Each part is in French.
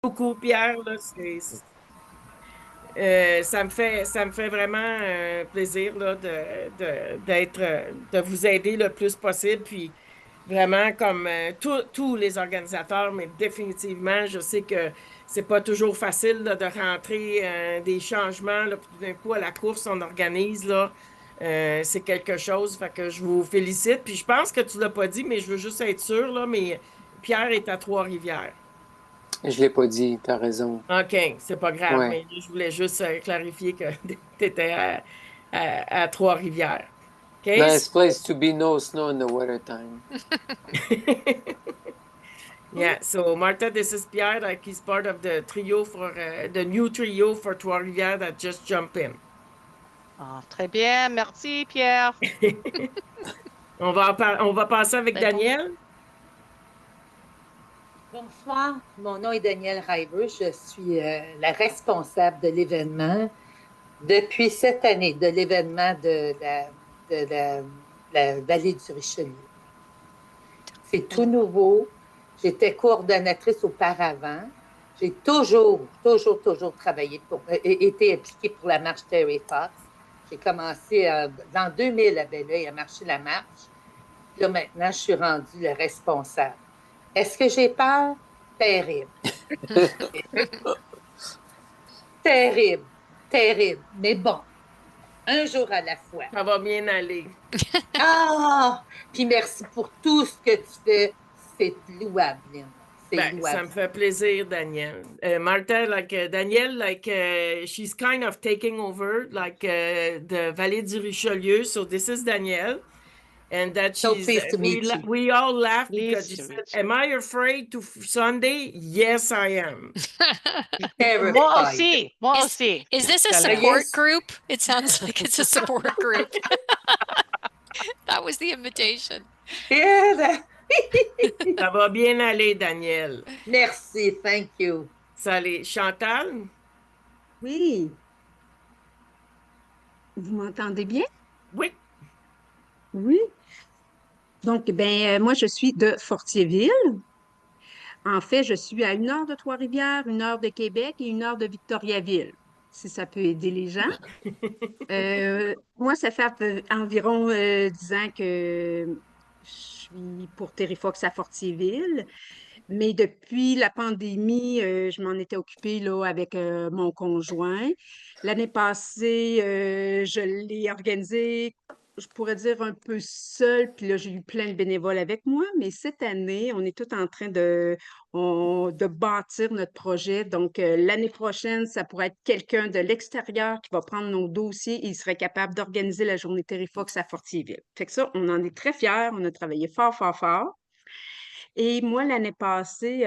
Beaucoup, Pierre, là, ça me fait vraiment plaisir là, de vous aider le plus possible. Puis vraiment, comme tous les organisateurs, mais définitivement, je sais que c'est pas toujours facile là, de rentrer des changements. Là, puis tout d'un coup, à la course, on organise là. C'est quelque chose. Fait que je vous félicite. Puis je pense que tu l'as pas dit, mais je veux juste être sûr, là, mais Pierre est à Trois-Rivières. Je l'ai pas dit, t'as raison. OK, c'est pas grave, Ouais. mais je voulais juste clarifier que tu étais à Trois-Rivières. OK? Nice place to be, no snow in the winter time. Yeah, so Martha, this is Pierre, like he's part of the trio for the new trio for Trois-Rivières that just jumped in. Ah, très bien, merci Pierre. On va passer avec Très bon. Daniel. Bonsoir, mon nom est Danielle River. Je suis la responsable de l'événement depuis cette année, de l'événement de la Vallée du Richelieu. C'est tout nouveau. J'étais coordonnatrice auparavant. J'ai toujours travaillé été impliquée pour la marche Terry Fox. J'ai commencé dans 2000 à Belleuil à marcher la marche. Là, maintenant, je suis rendue le responsable. Est-ce que j'ai peur? Terrible. Terrible. Terrible. Mais bon, un jour à la fois. Ça va bien aller. Ah! Puis merci pour tout ce que tu fais. C'est louable, Lynn. C'est Ben, ça me louable. fait plaisir, Daniel. Martha, like Danielle, like she's kind of taking over, like the Vallée du Richelieu. So this is Danielle. And that So she's pleased to meet you. we all laughed because Pleased she to said, meet you. "Am I afraid to Sunday?" Yes, I am. Moi Terrified. aussi, moi Is, aussi. is this a Tellement. support Yes. group? It sounds like it's a support group. That was the invitation. Yeah. Ça va bien aller, Daniel. Merci. Thank you. Salut. Chantal? Oui, vous m'entendez bien? Oui. Oui. Donc, moi, je suis de Fortierville. En fait, je suis à 1 heure de Trois-Rivières, 1 heure de Québec et 1 heure de Victoriaville, si ça peut aider les gens. Moi, ça fait environ 10 ans que je suis pour Terrifox à Fortierville. Mais depuis la pandémie, je m'en étais occupée là, avec mon conjoint. L'année passée, je l'ai organisé, je pourrais dire un peu seule, puis là, j'ai eu plein de bénévoles avec moi. Mais cette année, on est tout en train de bâtir notre projet. Donc, l'année prochaine, ça pourrait être quelqu'un de l'extérieur qui va prendre nos dossiers et il serait capable d'organiser la journée Terrifox à Fortierville. Fait que ça, on en est très fiers. On a travaillé fort, fort, fort. Et moi, l'année passée,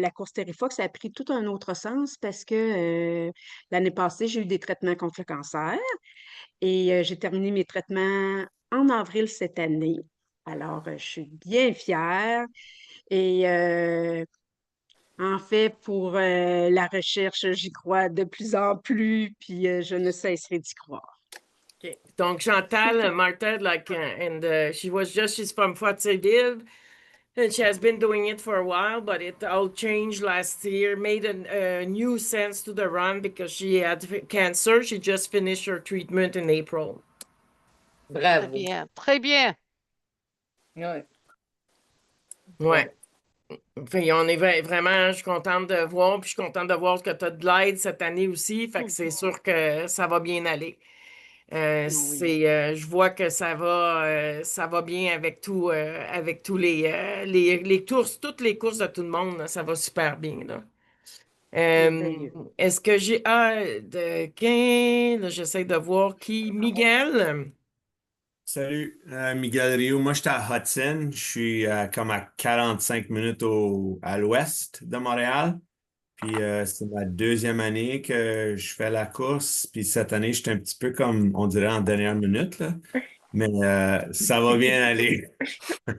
la course Terrifox a pris tout un autre sens parce que l'année passée, j'ai eu des traitements contre le cancer et j'ai terminé mes traitements en avril cette année. Alors, je suis bien fière et en fait, pour la recherche, j'y crois de plus en plus, puis je ne cesserai d'y croire. Okay. Donc, C'est Chantal, tout. Martha, like, and she's from Fortierville, and she has been doing it for a while, but it all changed last year, made a new sense to the run because she had cancer. She just finished her treatment in April. Très Bravo. bien, très bien. Ouais. Ouais. Fait, on est vraiment, je suis contente de voir, puis je suis contente de voir que tu as de l'aide cette année aussi. Fait que c'est sûr que ça va bien aller. Oui. Je vois que ça va bien avec tous les courses, toutes les courses de tout le monde, là, ça va super bien, là. Euh, Merveilleux. Est-ce que là, j'essaie de voir qui? Miguel? Salut, Miguel Rio. Moi, j'étais à Hudson. Je suis comme à 45 minutes à l'ouest de Montréal. Puis c'est ma deuxième année que je fais la course. Puis cette année, j'étais un petit peu comme, on dirait, en dernière minute, là. Mais ça va bien aller.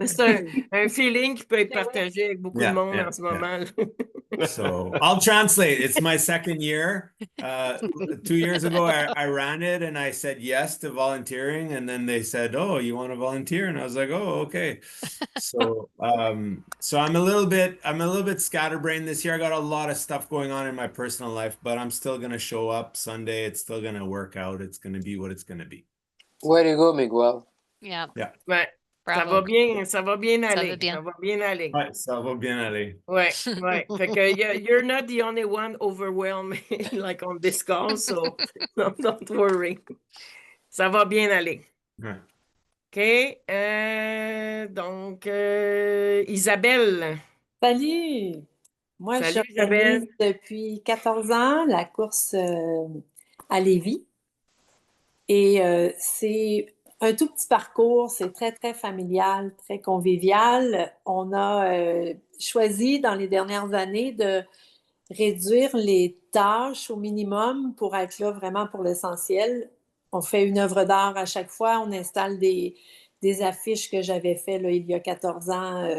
C'est un feeling qui peut être partagé avec beaucoup de Yeah, monde yeah, en ce yeah. moment. So I'll translate. It's my second year. 2 years ago, I ran it and I said yes to volunteering, and then they said, "Oh, you want to volunteer?" And I was like, "Oh, okay." So I'm a little bit scatterbrained this year. I got a lot of stuff going on in my personal life, but I'm still gonna show up Sunday. It's still gonna work out. It's gonna be what it's gonna be. Way to go, Miguel. Yeah. Yeah. Ouais, ça Bravo. va bien, ça va bien Ça va aller. bien. Ça va bien aller. Ouais, ça va bien aller. Ouais, ouais. Fait que you're not the only one overwhelmed like on this call, so don't worry. Ça va bien aller. Ouais. OK. Donc, Isabelle. Salut! Moi, Salut, j'organise Isabelle. depuis 14 ans la course à Lévis. Et c'est un tout petit parcours, c'est très, très familial, très convivial. On a choisi dans les dernières années de réduire les tâches au minimum pour être là vraiment pour l'essentiel. On fait une œuvre d'art à chaque fois, on installe des affiches que j'avais fait là, il y a 14 ans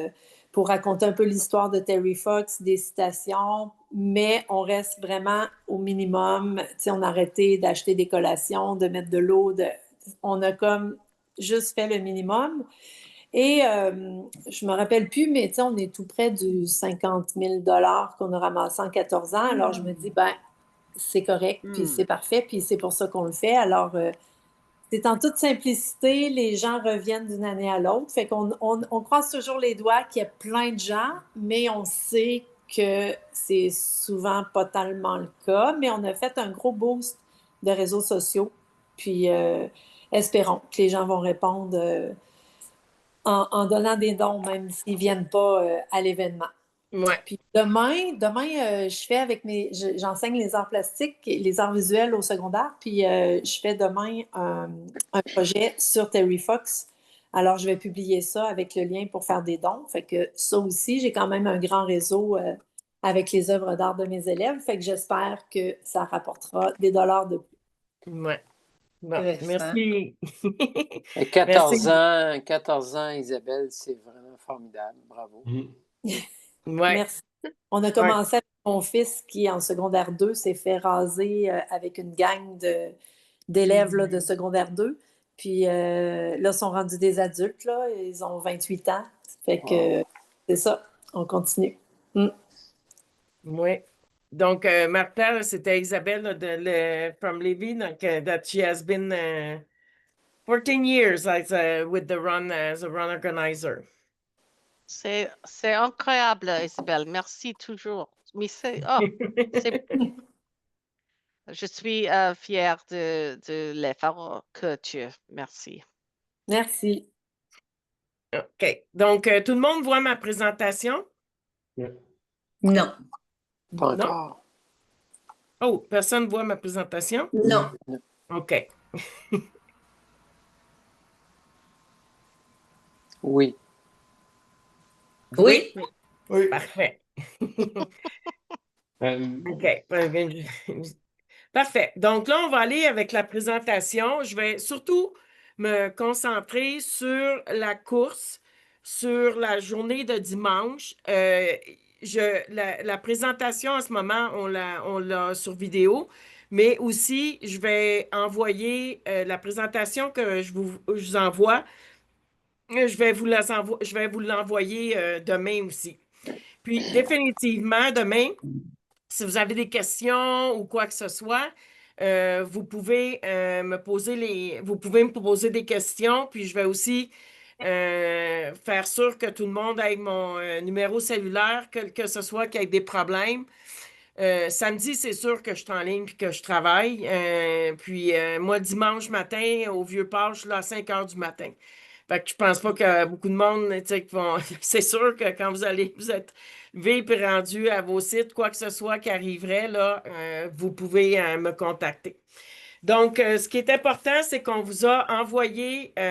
pour raconter un peu l'histoire de Terry Fox, des citations, mais on reste vraiment au minimum. Tu sais, on a arrêté d'acheter des collations, de mettre de l'eau, on a comme juste fait le minimum. Et je me rappelle plus, mais tu sais, on est tout près du 50 000 qu'on a ramassé en 14 ans. Alors, je me dis, ben, c'est correct, puis c'est parfait, puis c'est pour ça qu'on le fait. Alors, c'est en toute simplicité, les gens reviennent d'une année à l'autre. Fait qu'on croise toujours les doigts qu'il y a plein de gens, mais on sait que c'est souvent pas tellement le cas. Mais on a fait un gros boost de réseaux sociaux. Puis, espérons que les gens vont répondre en donnant des dons, même s'ils ne viennent pas à l'événement. Ouais. Puis demain, je fais j'enseigne les arts plastiques et les arts visuels au secondaire, puis je fais demain un projet sur Terry Fox. Alors, je vais publier ça avec le lien pour faire des dons. Fait que ça aussi, j'ai quand même un grand réseau avec les œuvres d'art de mes élèves. Fait que j'espère que ça rapportera des dollars de plus. Ouais. Bon, merci. Et 14 ans, Isabelle, c'est vraiment formidable. Bravo. Ouais. Merci. On a commencé avec mon fils qui, en secondaire 2, s'est fait raser avec une gang d'élèves là, de secondaire 2. Puis là, ils sont rendus des adultes. Là. Ils ont 28 ans. Fait que c'est ça. On continue. Oui. Donc, Martha, c'était Isabelle from Lévis, donc that she has been 14 years with the run as a run organizer. C'est incroyable, Isabelle. Merci toujours. Mais je suis fière de l'effort que tu as. Merci. Merci. OK. Donc, tout le monde voit ma présentation? Non. Pas encore. Oh, personne ne voit ma présentation? Non. OK. Oui. Oui. Oui. Parfait. OK. Parfait. Donc là, on va aller avec la présentation. Je vais surtout me concentrer sur la course, sur la journée de dimanche. La présentation en ce moment, on l'a sur vidéo, mais aussi, je vais envoyer la présentation que je vous envoie. Je vais vous l'envoyer demain aussi. Puis, définitivement, demain, si vous avez des questions ou quoi que ce soit, vous pouvez me poser des questions, puis je vais aussi faire sûr que tout le monde ait mon numéro cellulaire, que ce soit qu'il y ait des problèmes. Samedi, c'est sûr que je suis en ligne et que je travaille. Puis moi, dimanche matin, au Vieux-Port, je suis là à 5 heures du matin. Fait que je pense pas que beaucoup de monde, tu sais, c'est sûr que quand vous êtes levé et rendu à vos sites, quoi que ce soit qui arriverait, là, vous pouvez me contacter. Donc, ce qui est important, c'est qu'on vous a envoyé, tout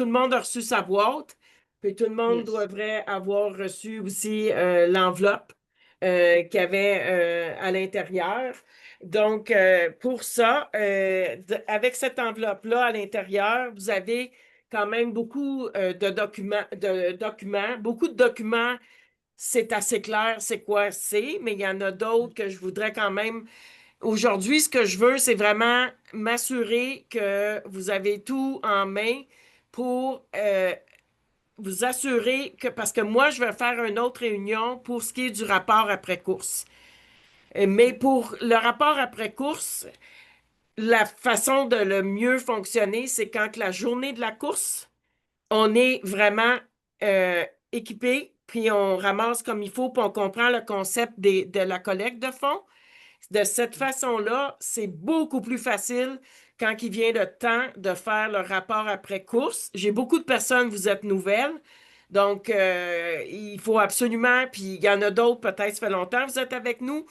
le monde a reçu sa boîte, puis tout le monde devrait avoir reçu aussi l'enveloppe qu'il y avait à l'intérieur. Donc, pour ça, avec cette enveloppe-là à l'intérieur, vous avez quand même beaucoup beaucoup de documents. C'est assez clair c'est quoi c'est, mais il y en a d'autres que je voudrais quand même. Aujourd'hui, ce que je veux, c'est vraiment m'assurer que vous avez tout en main pour vous assurer que, parce que moi, je vais faire une autre réunion pour ce qui est du rapport après course. Mais pour le rapport après course, la façon de le mieux fonctionner, c'est quand la journée de la course, on est vraiment euh, équipé, puis on ramasse comme il faut, puis on comprend le concept de la collecte de fonds. De cette façon-là, c'est beaucoup plus facile quand il vient le temps de faire le rapport après course. J'ai beaucoup de personnes, vous êtes nouvelles, donc il faut absolument, puis il y en a d'autres, peut-être ça fait longtemps que vous êtes avec nous,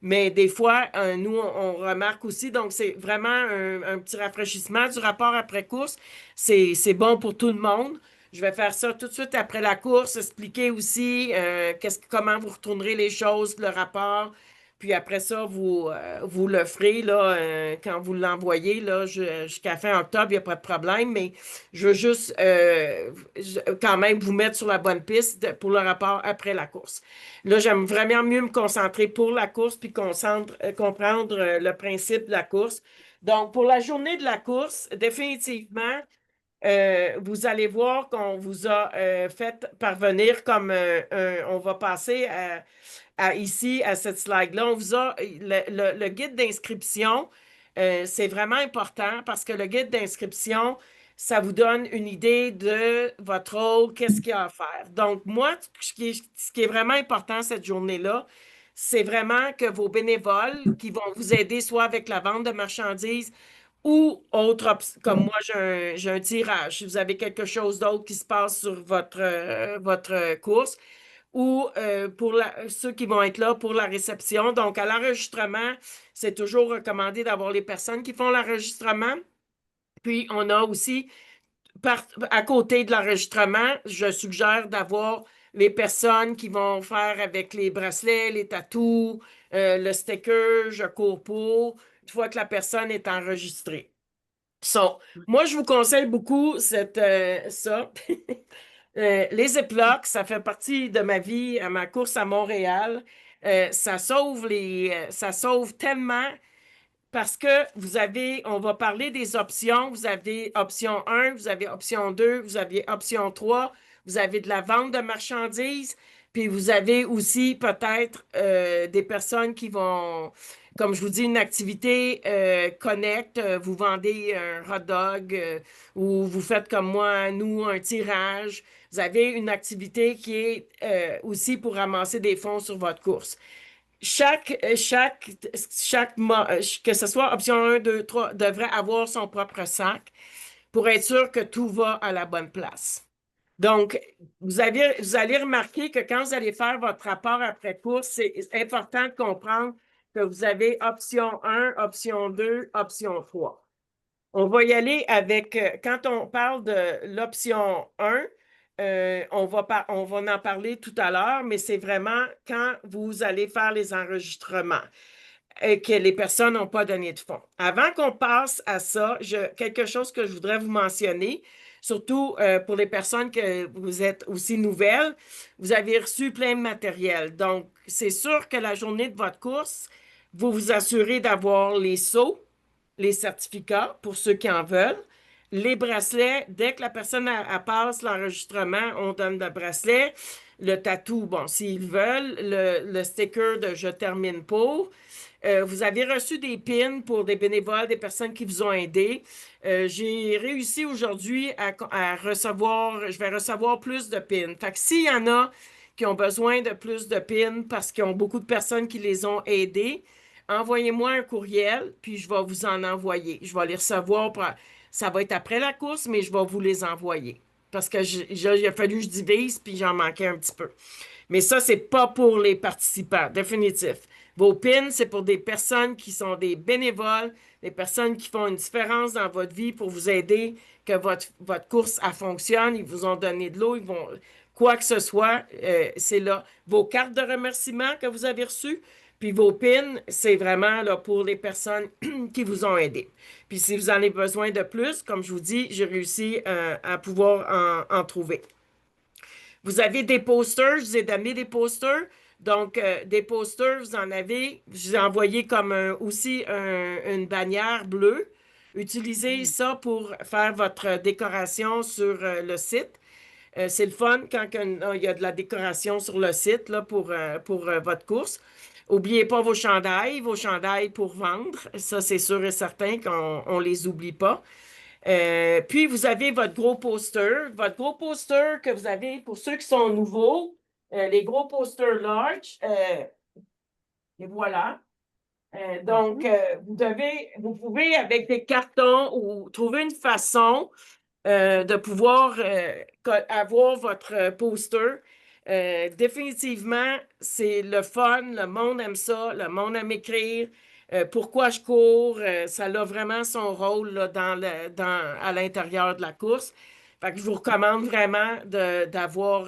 mais des fois, nous, on remarque aussi, donc c'est vraiment un petit rafraîchissement du rapport après course. C'est bon pour tout le monde. Je vais faire ça tout de suite après la course, expliquer aussi comment vous retournerez les choses, le rapport. Puis après ça, vous le ferez là, quand vous l'envoyez là, jusqu'à fin octobre, il n'y a pas de problème, mais je veux juste quand même vous mettre sur la bonne piste pour le rapport après la course. Là, j'aime vraiment mieux me concentrer pour la course puis comprendre le principe de la course. Donc, pour la journée de la course, définitivement, vous allez voir qu'on vous a fait parvenir comme on va passer ici à cette slide-là. On vous a le guide d'inscription. C'est vraiment important parce que le guide d'inscription, ça vous donne une idée de votre rôle, qu'est-ce qu'il y a à faire. Donc, moi, ce qui est vraiment important cette journée-là, c'est vraiment que vos bénévoles qui vont vous aider soit avec la vente de marchandises ou comme moi, j'ai un tirage. Si vous avez quelque chose d'autre qui se passe sur votre course, ou pour ceux qui vont être là pour la réception. Donc, à l'enregistrement, c'est toujours recommandé d'avoir les personnes qui font l'enregistrement. Puis, on a aussi, à côté de l'enregistrement, je suggère d'avoir les personnes qui vont faire avec les bracelets, les tatous, le sticker, je cours pour, une fois que la personne est enregistrée. So, moi, je vous conseille beaucoup ça. Les Ziplocs, ça fait partie de ma vie, à ma course à Montréal. Ça sauve tellement parce que on va parler des options. Vous avez option 1, vous avez option 2, vous avez option 3, vous avez de la vente de marchandises, puis vous avez aussi peut-être des personnes qui vont, comme je vous dis, une activité connect, vous vendez un hot dog ou vous faites comme moi, nous, un tirage. Vous avez une activité qui est aussi pour ramasser des fonds sur votre course. Que ce soit option 1, 2, 3, devrait avoir son propre sac pour être sûr que tout va à la bonne place. Donc, vous allez remarquer que quand vous allez faire votre rapport après course, c'est important de comprendre que vous avez option 1, option 2, option 3. On va y aller avec, quand on parle de l'option 1, on va en parler tout à l'heure, mais c'est vraiment quand vous allez faire les enregistrements et que les personnes n'ont pas donné de fonds. Avant qu'on passe à ça, quelque chose que je voudrais vous mentionner, surtout pour les personnes que vous êtes aussi nouvelles, vous avez reçu plein de matériel. Donc, c'est sûr que la journée de votre course, vous vous assurez d'avoir les seaux, les certificats pour ceux qui en veulent. Les bracelets, dès que la personne passe l'enregistrement, on donne le bracelet. Le tatou, bon, s'ils veulent. Le sticker de Je termine pour. Vous avez reçu des pins pour des bénévoles, des personnes qui vous ont aidé. J'ai réussi aujourd'hui à recevoir, je vais recevoir plus de pins. Fait que s'il y en a qui ont besoin de plus de pins parce qu'ils ont beaucoup de personnes qui les ont aidés, envoyez-moi un courriel, puis je vais vous en envoyer. Je vais les recevoir. Ça va être après la course, mais je vais vous les envoyer. Parce que il a fallu que je divise, puis j'en manquais un petit peu. Mais ça, c'est pas pour les participants, définitif. Vos pins, c'est pour des personnes qui sont des bénévoles, des personnes qui font une différence dans votre vie pour vous aider, que votre course, elle fonctionne. Ils vous ont donné de l'eau, quoi que ce soit, c'est là. Vos cartes de remerciement que vous avez reçues, puis vos pins, c'est vraiment là, pour les personnes qui vous ont aidé. Puis si vous en avez besoin de plus, comme je vous dis, j'ai réussi à pouvoir en trouver. Vous avez des posters, je vous ai donné des posters. Donc, des posters, vous en avez. Je vous ai envoyé comme aussi une bannière bleue. Utilisez ça pour faire votre décoration sur le site. C'est le fun quand il y a de la décoration sur le site là, pour votre course. N'oubliez pas vos chandails pour vendre. Ça, c'est sûr et certain qu'on ne les oublie pas. Puis, vous avez votre gros poster. Votre gros poster que vous avez, pour ceux qui sont nouveaux, les gros posters large. Et voilà. Donc, vous pouvez, avec des cartons ou trouver une façon de pouvoir avoir votre poster. Définitivement, c'est le fun, le monde aime ça, le monde aime écrire. Pourquoi je cours, ça a vraiment son rôle là, à l'intérieur de la course. Fait que je vous recommande vraiment d'avoir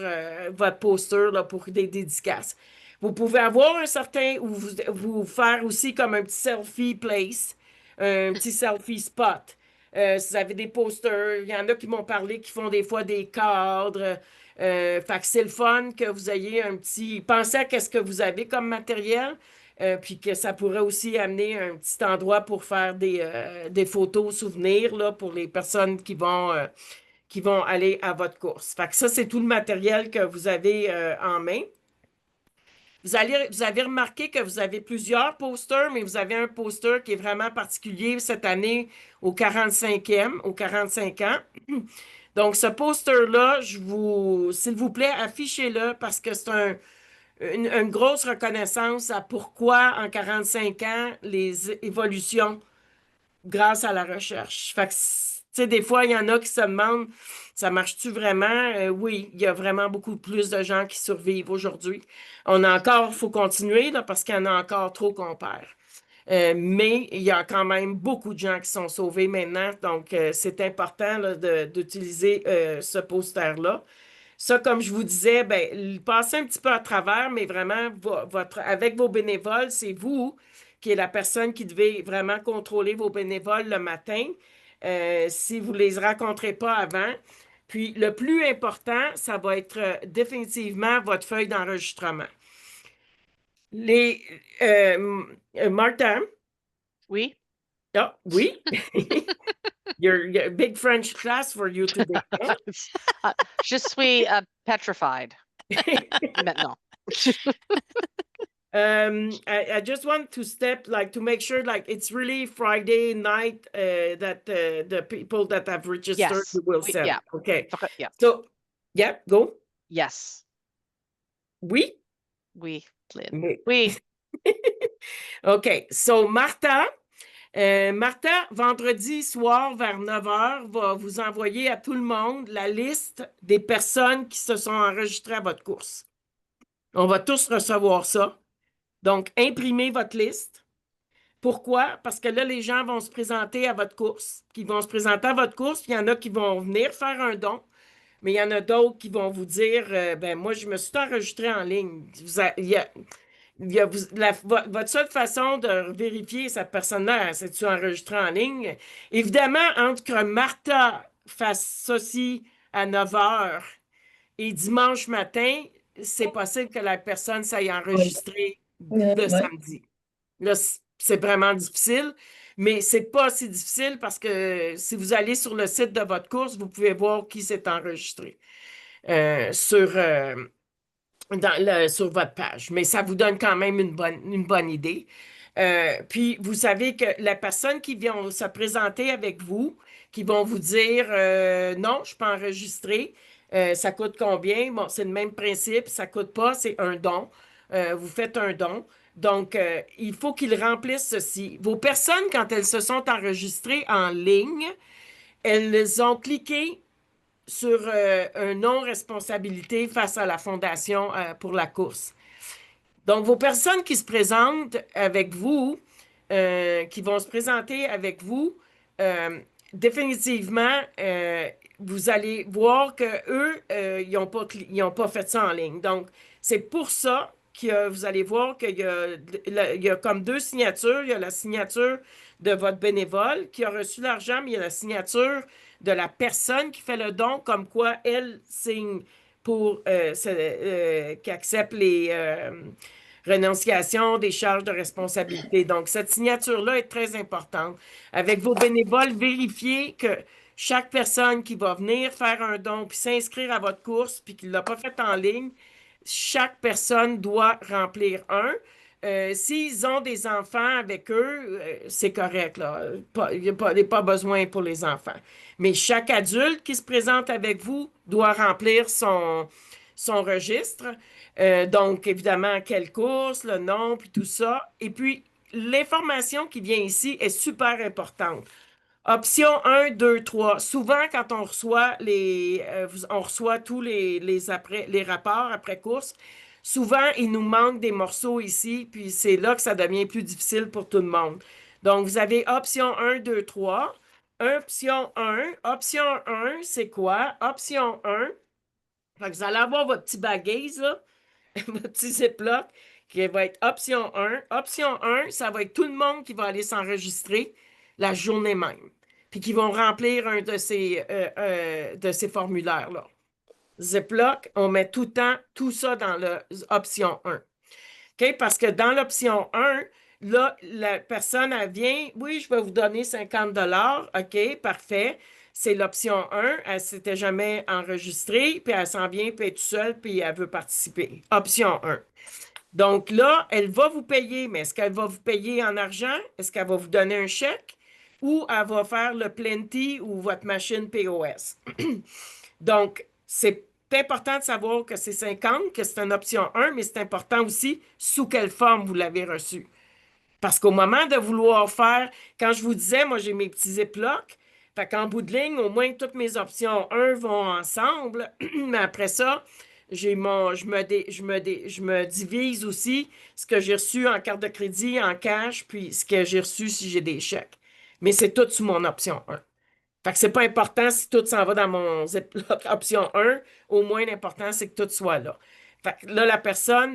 votre poster là, pour des dédicaces. Vous pouvez avoir un certain, ou vous faire aussi comme un petit selfie place, un petit selfie spot. Si vous avez des posters, il y en a qui m'ont parlé qui font des fois des cadres. Fait que c'est le fun que vous ayez un petit. Pensez à ce que vous avez comme matériel, puis que ça pourrait aussi amener un petit endroit pour faire des photos souvenirs là, pour les personnes qui vont aller à votre course. Fait que ça, c'est tout le matériel que vous avez en main. Vous avez remarqué que vous avez plusieurs posters, mais vous avez un poster qui est vraiment particulier cette année au 45 ans. Donc, ce poster-là, s'il vous plaît, affichez-le parce que c'est une grosse reconnaissance à pourquoi en 45 ans, les évolutions grâce à la recherche. Fait que, tu sais, des fois, il y en a qui se demandent, ça marche-tu vraiment? Oui, il y a vraiment beaucoup plus de gens qui survivent aujourd'hui. Il faut continuer là, parce qu'il y en a encore trop qu'on perd. Mais il y a quand même beaucoup de gens qui sont sauvés maintenant, donc c'est important là, d'utiliser ce poster-là. Ça, comme je vous disais, ben, passez un petit peu à travers, mais vraiment, avec vos bénévoles, c'est vous qui est la personne qui devez vraiment contrôler vos bénévoles le matin, si vous ne les rencontrez pas avant. Puis, le plus important, ça va être définitivement votre feuille d'enregistrement. Martin? Oui. Ah, oui. Your big French class for you today. Huh? Je suis petrified maintenant. I just want to make sure it's really Friday night that the people that have registered will send. Yeah. Okay. Yeah. So, yeah, go. Yes. Oui? Oui, Lynn. Oui. OK. So, Martha, vendredi soir vers 9h, va vous envoyer à tout le monde la liste des personnes qui se sont enregistrées à votre course. On va tous recevoir ça. Donc, imprimez votre liste. Pourquoi? Parce que là, les gens vont se présenter à votre course. Ils vont se présenter à votre course, puis il y en a qui vont venir faire un don, mais il y en a d'autres qui vont vous dire moi, je me suis enregistré en ligne. Votre seule façon de vérifier cette personne-là, c'est-tu enregistré en ligne? Évidemment, entre Martha fasse ceci à 9h et dimanche matin, c'est possible que la personne s'aille enregistrer le samedi. Là, c'est vraiment difficile, mais c'est pas si difficile parce que si vous allez sur le site de votre course, vous pouvez voir qui s'est enregistré sur votre page. Mais ça vous donne quand même une bonne idée. Puis, vous savez que la personne qui vient se présenter avec vous, qui vont vous dire non, je ne suis pas enregistré, ça coûte combien? Bon, c'est le même principe, ça ne coûte pas, c'est un don. Vous faites un don. Donc, il faut qu'ils remplissent ceci. Vos personnes, quand elles se sont enregistrées en ligne, elles ont cliqué sur un non-responsabilité face à la Fondation pour la course. Donc, vos personnes qui se présentent avec vous, qui vont se présenter avec vous, définitivement, vous allez voir qu'eux, ils n'ont pas fait ça en ligne. Donc, c'est pour ça que vous allez voir il y a comme 2 signatures. Il y a la signature de votre bénévole qui a reçu l'argent, mais il y a la signature de la personne qui fait le don, comme quoi elle signe pour qui accepte les renonciations des charges de responsabilité. Donc, cette signature-là est très importante. Avec vos bénévoles, vérifiez que chaque personne qui va venir faire un don puis s'inscrire à votre course puis qui ne l'a pas fait en ligne, chaque personne doit remplir un. S'ils ont des enfants avec eux, c'est correct, là. Il n'y a pas besoin pour les enfants. Mais chaque adulte qui se présente avec vous doit remplir son registre. Donc, évidemment, quelle course, le nom, puis tout ça. Et puis, l'information qui vient ici est super importante. Option 1, 2, 3. Souvent, quand on reçoit on reçoit tous les rapports après course, souvent, il nous manque des morceaux ici, puis c'est là que ça devient plus difficile pour tout le monde. Donc, vous avez option 1, 2, 3. Option 1. Option 1, c'est quoi? Option 1, fait que vous allez avoir votre petit bagage, là, votre petit ziploc, qui va être option 1. Option 1, ça va être tout le monde qui va aller s'enregistrer la journée même, puis qui vont remplir un de ces formulaires-là. Ziploc, on met tout le temps tout ça dans l'option 1. OK? Parce que dans l'option 1, là, la personne, elle vient, oui, je vais vous donner 50 $. OK, parfait. C'est l'option 1. Elle ne s'était jamais enregistrée, puis elle s'en vient, puis elle est toute seule, puis elle veut participer. Option 1. Donc là, elle va vous payer, mais est-ce qu'elle va vous payer en argent? Est-ce qu'elle va vous donner un chèque? Ou elle va faire le Plenty ou votre machine POS? Donc, c'est important de savoir que c'est 50, que c'est une option 1, mais c'est important aussi sous quelle forme vous l'avez reçu. Parce qu'au moment de vouloir faire, quand je vous disais, moi j'ai mes petits ziplocs, fait qu'en bout de ligne, au moins toutes mes options 1 vont ensemble, mais après ça, je me divise aussi ce que j'ai reçu en carte de crédit, en cash, puis ce que j'ai reçu si j'ai des chèques. Mais c'est tout sous mon option 1. Fait que c'est pas important si tout s'en va dans mon Ziploc option 1. Au moins, l'important, c'est que tout soit là. Fait que là,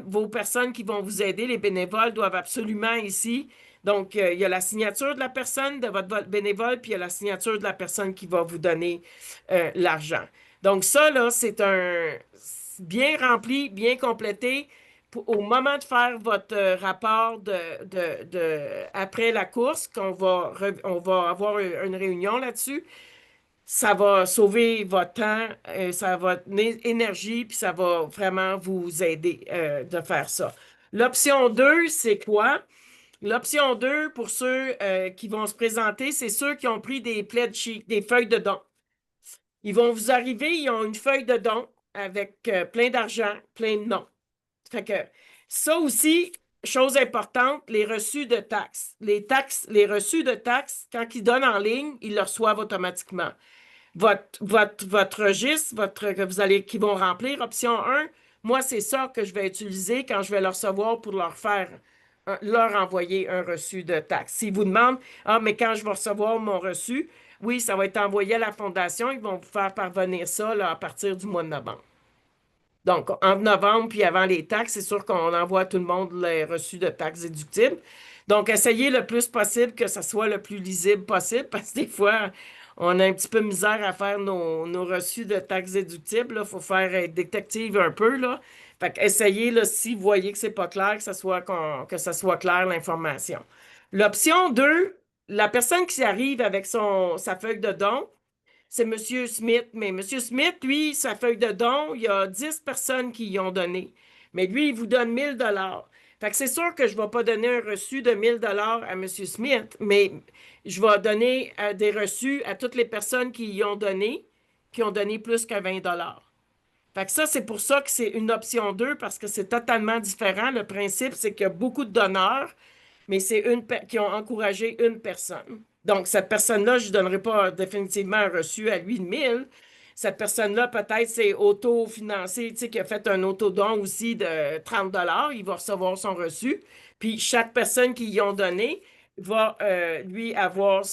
vos personnes qui vont vous aider, les bénévoles, doivent absolument ici. Donc, il y a la signature de la personne, de votre bénévole, puis il y a la signature de la personne qui va vous donner l'argent. Donc, ça, là, c'est bien rempli, bien complété. Au moment de faire votre rapport après la course, on va avoir une réunion là-dessus, ça va sauver votre temps, ça va votre énergie, puis ça va vraiment vous aider de faire ça. L'option 2, c'est quoi? L'option 2, pour ceux qui vont se présenter, c'est ceux qui ont pris des pledge sheets, des feuilles de don. Ils vont vous arriver, ils ont une feuille de don avec plein d'argent, plein de noms. Fait que ça aussi, chose importante, les reçus de taxes. Les reçus de taxes, quand ils donnent en ligne, ils le reçoivent automatiquement. Votre registre, qu'ils vont remplir, option 1, moi, c'est ça que je vais utiliser quand je vais le recevoir pour leur envoyer un reçu de taxes. S'ils vous demandent, mais quand je vais recevoir mon reçu, oui, ça va être envoyé à la Fondation, ils vont vous faire parvenir ça là, à partir du mois de novembre. Donc, en novembre, puis avant les taxes, c'est sûr qu'on envoie à tout le monde les reçus de taxes déductibles. Donc, essayez le plus possible que ce soit le plus lisible possible, parce que des fois, on a un petit peu misère à faire nos reçus de taxes déductibles. Il faut faire être détective un peu, là. Fait que essayez, là, si vous voyez que c'est pas clair, que ça soit clair l'information. L'option 2, la personne qui arrive avec sa feuille de don, c'est M. Smith. Mais M. Smith, lui, sa feuille de don, il y a 10 personnes qui y ont donné. Mais lui, il vous donne 1 000 $. Fait que c'est sûr que je ne vais pas donner un reçu de 1 000 $ à M. Smith, mais je vais donner des reçus à toutes les personnes qui y ont donné, qui ont donné plus que 20 $. Fait que ça, c'est pour ça que c'est une option 2, parce que c'est totalement différent. Le principe, c'est qu'il y a beaucoup de donneurs, mais c'est qui ont encouragé une personne. Donc, cette personne-là, je ne donnerai pas définitivement un reçu à lui de 1 000. Cette personne-là, peut-être, c'est autofinancé, tu sais, qui a fait un autodon aussi de 30 $. Il va recevoir son reçu. Puis, chaque personne qui y ont donné va, lui, recevoir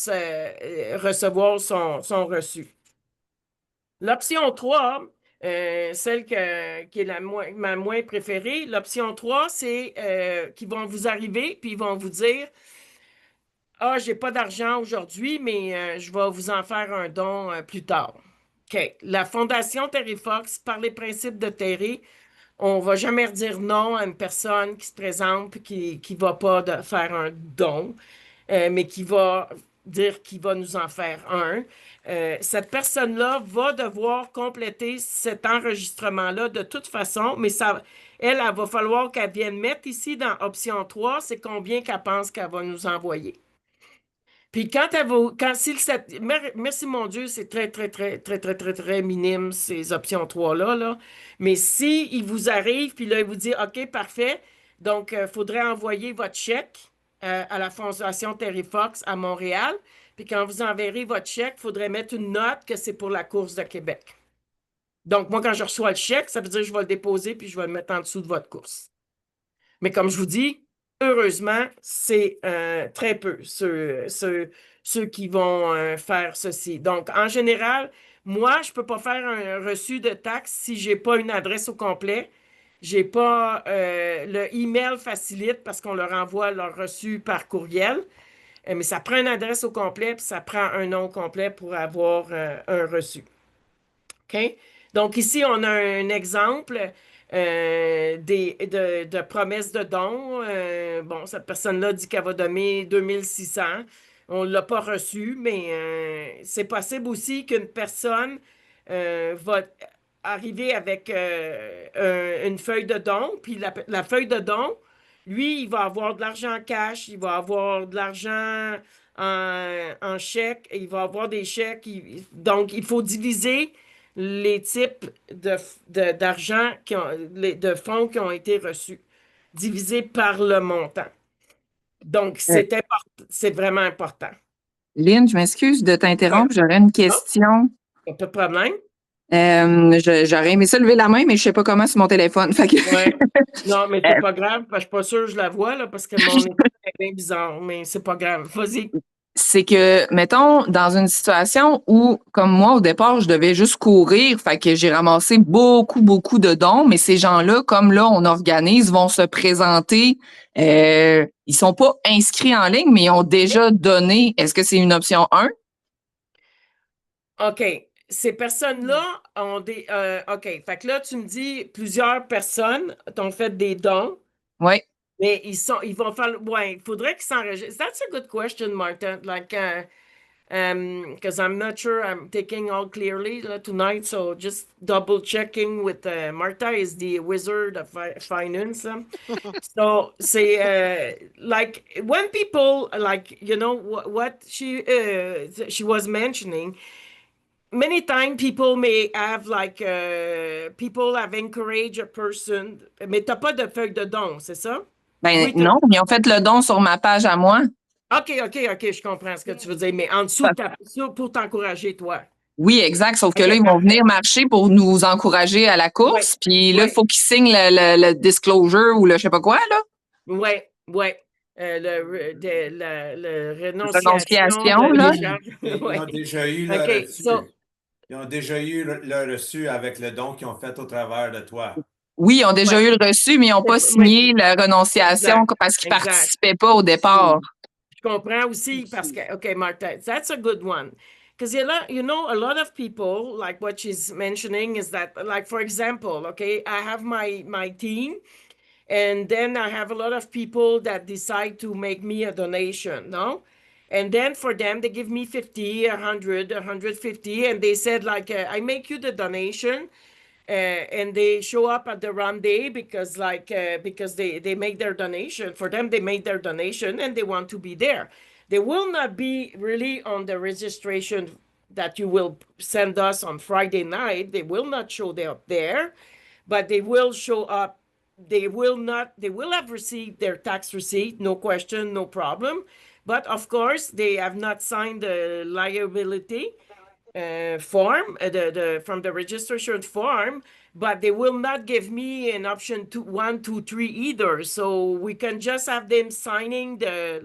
son reçu. L'option 3, celle qui est ma moins préférée, l'option 3, c'est qu'ils vont vous arriver puis ils vont vous dire ah, j'ai pas d'argent aujourd'hui, mais je vais vous en faire un don plus tard. OK. La Fondation Terry Fox, par les principes de Terry, on va jamais dire non à une personne qui se présente et qui va pas faire un don, mais qui va dire qu'il va nous en faire un. Cette personne-là va devoir compléter cet enregistrement-là de toute façon, mais elle va falloir qu'elle vienne mettre ici dans option 3, c'est combien qu'elle pense qu'elle va nous envoyer. Puis quand elle va, merci mon Dieu, c'est très, très, très, très, très, très, très minime, ces options 3-là, là. Mais si il vous arrive, puis là, il vous dit, OK, parfait, donc, il faudrait envoyer votre chèque à la Fondation Terry Fox à Montréal. Puis quand vous enverrez votre chèque, il faudrait mettre une note que c'est pour la course de Québec. Donc, moi, quand je reçois le chèque, ça veut dire que je vais le déposer, puis je vais le mettre en dessous de votre course. Mais comme je vous dis, heureusement, c'est très peu ceux qui vont faire ceci. Donc, en général, moi, je ne peux pas faire un reçu de taxe si je n'ai pas une adresse au complet. Je n'ai pas le email facilite parce qu'on leur envoie leur reçu par courriel. Mais ça prend une adresse au complet puis ça prend un nom complet pour avoir un reçu. OK? Donc, ici, on a un exemple de promesses de dons. Bon, cette personne-là dit qu'elle va donner 2600. On ne l'a pas reçu, mais c'est possible aussi qu'une personne va arriver avec une feuille de don, puis la feuille de don, lui, il va avoir de l'argent cash, il va avoir de l'argent en chèque, il va avoir des chèques. Donc, il faut diviser les types d'argent, de fonds qui ont été reçus, divisé par le montant. Donc, c'est vraiment important. Lynn, je m'excuse de t'interrompre. J'aurais une question. Pas de problème. J'aurais aimé ça lever la main, mais je ne sais pas comment sur mon téléphone. Fait que... Ouais. Non, mais c'est pas grave. Je ne suis pas sûre que je la vois là, parce que mon écran est bien bizarre, mais c'est pas grave. Vas-y. C'est que, mettons, dans une situation où, comme moi, au départ, je devais juste courir, fait que j'ai ramassé beaucoup, beaucoup de dons, mais ces gens-là, comme là, on organise, vont se présenter. Ils sont pas inscrits en ligne, mais ils ont déjà donné. Est-ce que c'est une option 1? OK. Ces personnes-là ont des... OK. Fait que là, tu me dis, plusieurs personnes t'ont fait des dons. Oui. Mais ils vont faire... Ouais, il faudrait qu'ils s'enregistrent. That's a good question, Martin. Like, because I'm not sure I'm taking all clearly tonight, so just double checking with Marta is the wizard of finance. So say like when people like what she was mentioning. Many times people may have like people have encouraged a person, mais t'as pas de feuille de don, c'est ça? Ben Oui, non, ils ont fait le don sur ma page à moi. OK, je comprends ce que tu veux dire, mais en dessous, pour t'encourager, toi. Oui, exact, sauf que là, ils vont venir marcher pour nous encourager à la course, puis là, il faut qu'ils signent le disclosure ou le je sais pas quoi, là. Oui. Le renonciation, là. Ils ont déjà eu le reçu. Ils ont déjà eu le reçu avec le don qu'ils ont fait au travers de toi. Oui, ils ont déjà eu le reçu, mais ils n'ont pas signé la renonciation parce qu'ils ne participaient pas au départ. Je comprends aussi parce que, OK, Martha, that's a good one. Because, a lot of people, like what she's mentioning is that, like, for example, okay, I have my team, and then I have a lot of people that decide to make me a donation, no? And then for them, they give me 50, 100, 150, and they said, like, I make you the donation, and they show up at the wrong day because they make their donation. For them, they made their donation, and they want to be there. They will not be really on the registration that you will send us on Friday night. They will not show up there, but they will show up. They will have received their tax receipt, no question, no problem. But of course, they have not signed the liability form, from the registration form, but they will not give me an option 1, 2, 3 either. So we can just have them signing the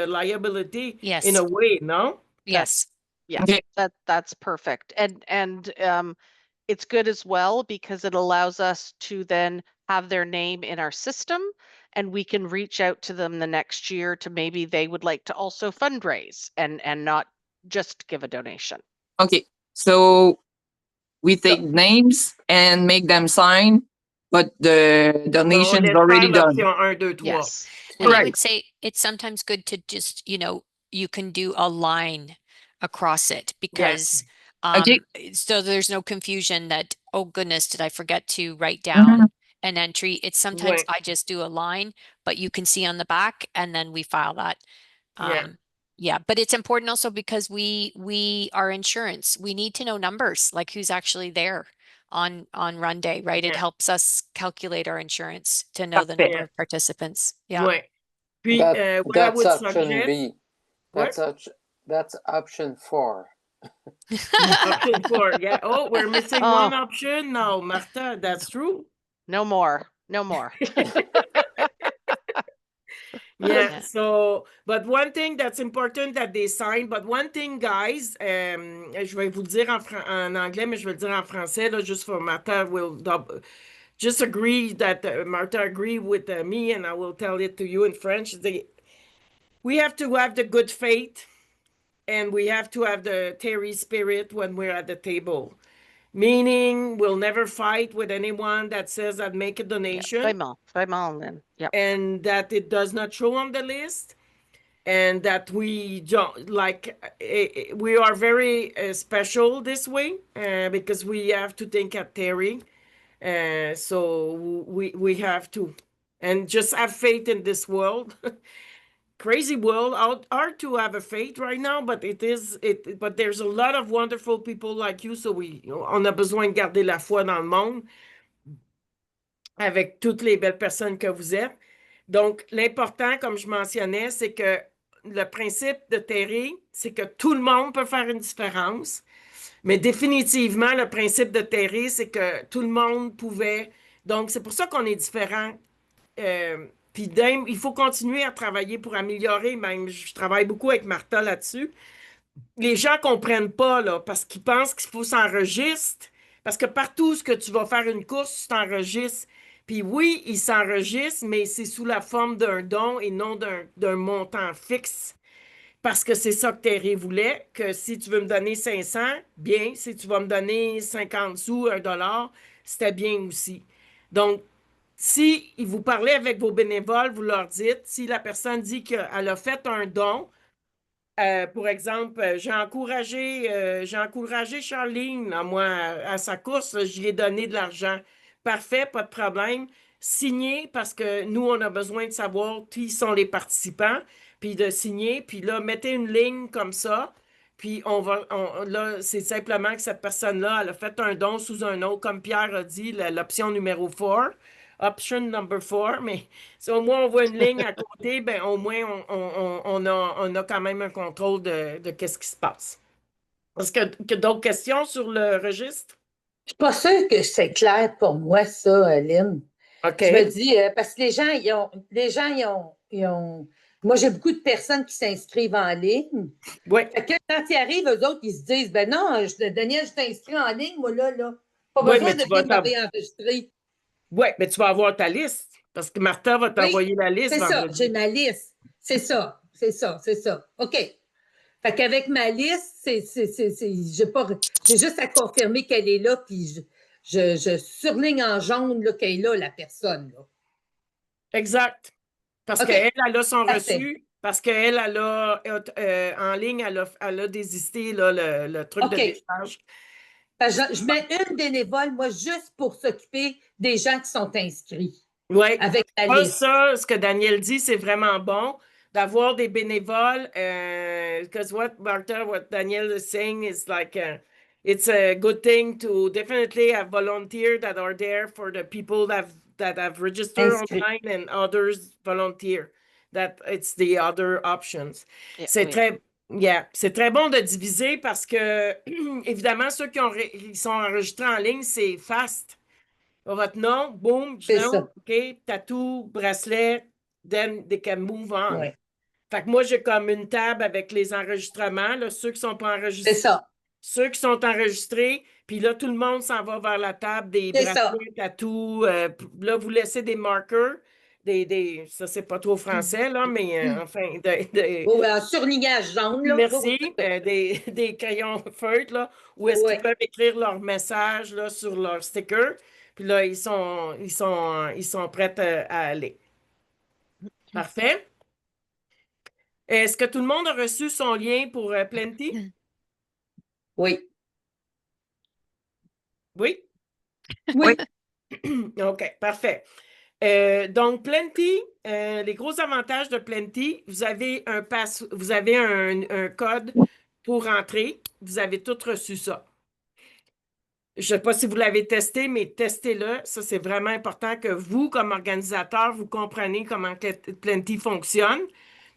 liability in a way, no? Yes. Yeah, Okay. that's perfect. And it's good as well because it allows us to then have their name in our system and we can reach out to them the next year to maybe they would like to also fundraise and not just give a donation. Okay. So we take names and make them sign, but the On donation is laisse already faire done. l'option 1, 2, 3. Yes. And I Right. would say it's sometimes good to just, you can do a line across it because Okay. so there's no confusion that, oh goodness, did I forget to write Mhm. down an entry? It's sometimes Ouais. I just do a line, but you can see on the back and then we file that. Yeah. Yeah, but it's important also because we are insurance. We need to know numbers, like who's actually there on run day, right? It Yeah. helps us calculate our insurance to know the Parfait. number of participants. Yeah. Ouais. Puis, That, what I that's would option suggest, B. what? That's option 4. Option 4, yeah. Oh, we're missing Oh. one option now, Martha. That's true. No more. No more. Yeah, Yeah. so, but one thing that's important that they sign, but one thing, guys, je vais vous le dire en anglais, mais je vais le dire en français, là, just for Martha will just agree that Martha agree with me, and I will tell it to you in French. We have to have the good faith, and we have to have the Terry spirit when we're at the table. Meaning, we'll never fight with anyone that says I'd make a donation. Vraiment, Lynn. Yep. And that it does not show on the list, and that we don't we are very special this way because we have to think at Terry, so we have to, and just have faith in this world. Crazy world, hard to have a faith right now, but but there's a lot of wonderful people like you, so on a besoin de garder la foi dans le monde avec toutes les belles personnes que vous êtes. Donc, l'important, comme je mentionnais, c'est que le principe de Terry, c'est que tout le monde peut faire une différence. Mais définitivement, le principe de Terry, c'est que tout le monde pouvait. Donc, c'est pour ça qu'on est différents. Puis, il faut continuer à travailler pour améliorer. Même, je travaille beaucoup avec Martha là-dessus. Les gens ne comprennent pas, là, parce qu'ils pensent qu'il faut s'enregistrer. Parce que partout où tu vas faire une course, tu t'enregistres. Puis oui, ils s'enregistrent, mais c'est sous la forme d'un don et non d'un montant fixe. Parce que c'est ça que Terry voulait, que si tu veux me donner 500, bien. Si tu vas me donner 50 sous, $1, c'était bien aussi. Donc, si vous parlez avec vos bénévoles, vous leur dites, si la personne dit qu'elle a fait un don, pour exemple, j'ai encouragé Charline, là, moi, à sa course, je lui ai donné de l'argent. Parfait, pas de problème. Signer, parce que nous, on a besoin de savoir qui sont les participants, puis de signer, puis là, mettez une ligne comme ça, puis là, c'est simplement que cette personne-là, elle a fait un don sous un autre, comme Pierre a dit, l'option numéro 4. Option number 4, mais si au moins on voit une ligne à côté, ben au moins on a quand même un contrôle de qu'est-ce qui se passe. Est-ce que d'autres questions sur le registre? Je suis pas sûre que c'est clair pour moi, ça, Lynn. OK. Je me dis, parce que ils ont. Moi, j'ai beaucoup de personnes qui s'inscrivent en ligne. Oui. Fait que quand ils arrivent, eux autres, ils se disent, ben non, Daniel, je t'inscris en ligne, moi, là. Pas Oui, besoin mais de tu vas venir me réenregistrer. Oui, mais tu vas avoir ta liste, parce que Martha va t'envoyer la liste. C'est ça, vendredi. j'ai ma liste. C'est ça. OK. Fait qu'avec ma liste, j'ai juste à confirmer qu'elle est là, puis je surligne en jaune là, qu'elle est là, la personne. Là. Exact. Parce OK. qu'elle, elle a son Parfait. reçu, parce qu'elle, elle a, en ligne, elle a désisté là, le truc de OK. décharge. Je mets une bénévole, moi, juste pour s'occuper des gens qui sont inscrits. Oui. Avec la liste. Ça, ce que Daniel dit, c'est vraiment bon d'avoir des bénévoles. Because what Daniel is saying is like, it's a good thing to definitely have volunteers that are there for the people that have registered online and others volunteer. That it's the other options. Yeah, c'est très bon de diviser parce que, évidemment, ceux qui sont enregistrés en ligne, c'est fast. Votre nom, boom, C'est ça. OK, tattoo, bracelet, then they can move on. Ouais. Fait que moi, j'ai comme une table avec les enregistrements, là, ceux qui sont pas C'est enregistrés, ça. ceux qui sont enregistrés, puis là, tout le monde s'en va vers la table des C'est ça. bracelets, tatous. Là, vous laissez des marqueurs, ça, c'est pas trop français, là, mais enfin, Oh, un surlignage jaune, là. merci, des crayons feutres, là, où est-ce qu'ils Ouais. peuvent écrire leur message, là, sur leur sticker. Puis là, ils sont prêts à aller. Parfait. Est-ce que tout le monde a reçu son lien pour Plenty? Oui. Oui? Oui. OK, parfait. Donc, Plenty, les gros avantages de Plenty, vous avez un code pour rentrer. Vous avez tous reçu ça. Je ne sais pas si vous l'avez testé, mais testez-le. Ça, c'est vraiment important que vous, comme organisateur, vous compreniez comment Plenty fonctionne.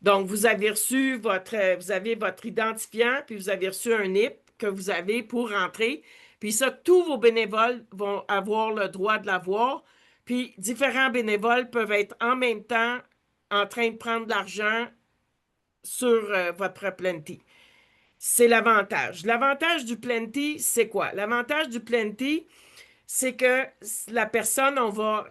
Donc, vous avez votre identifiant, puis vous avez reçu un NIP que vous avez pour rentrer. Puis ça, tous vos bénévoles vont avoir le droit de l'avoir. Puis différents bénévoles peuvent être en même temps en train de prendre de l'argent sur votre Plenty. C'est l'avantage. L'avantage du Plenty, c'est quoi? L'avantage du Plenty, c'est que la personne, on va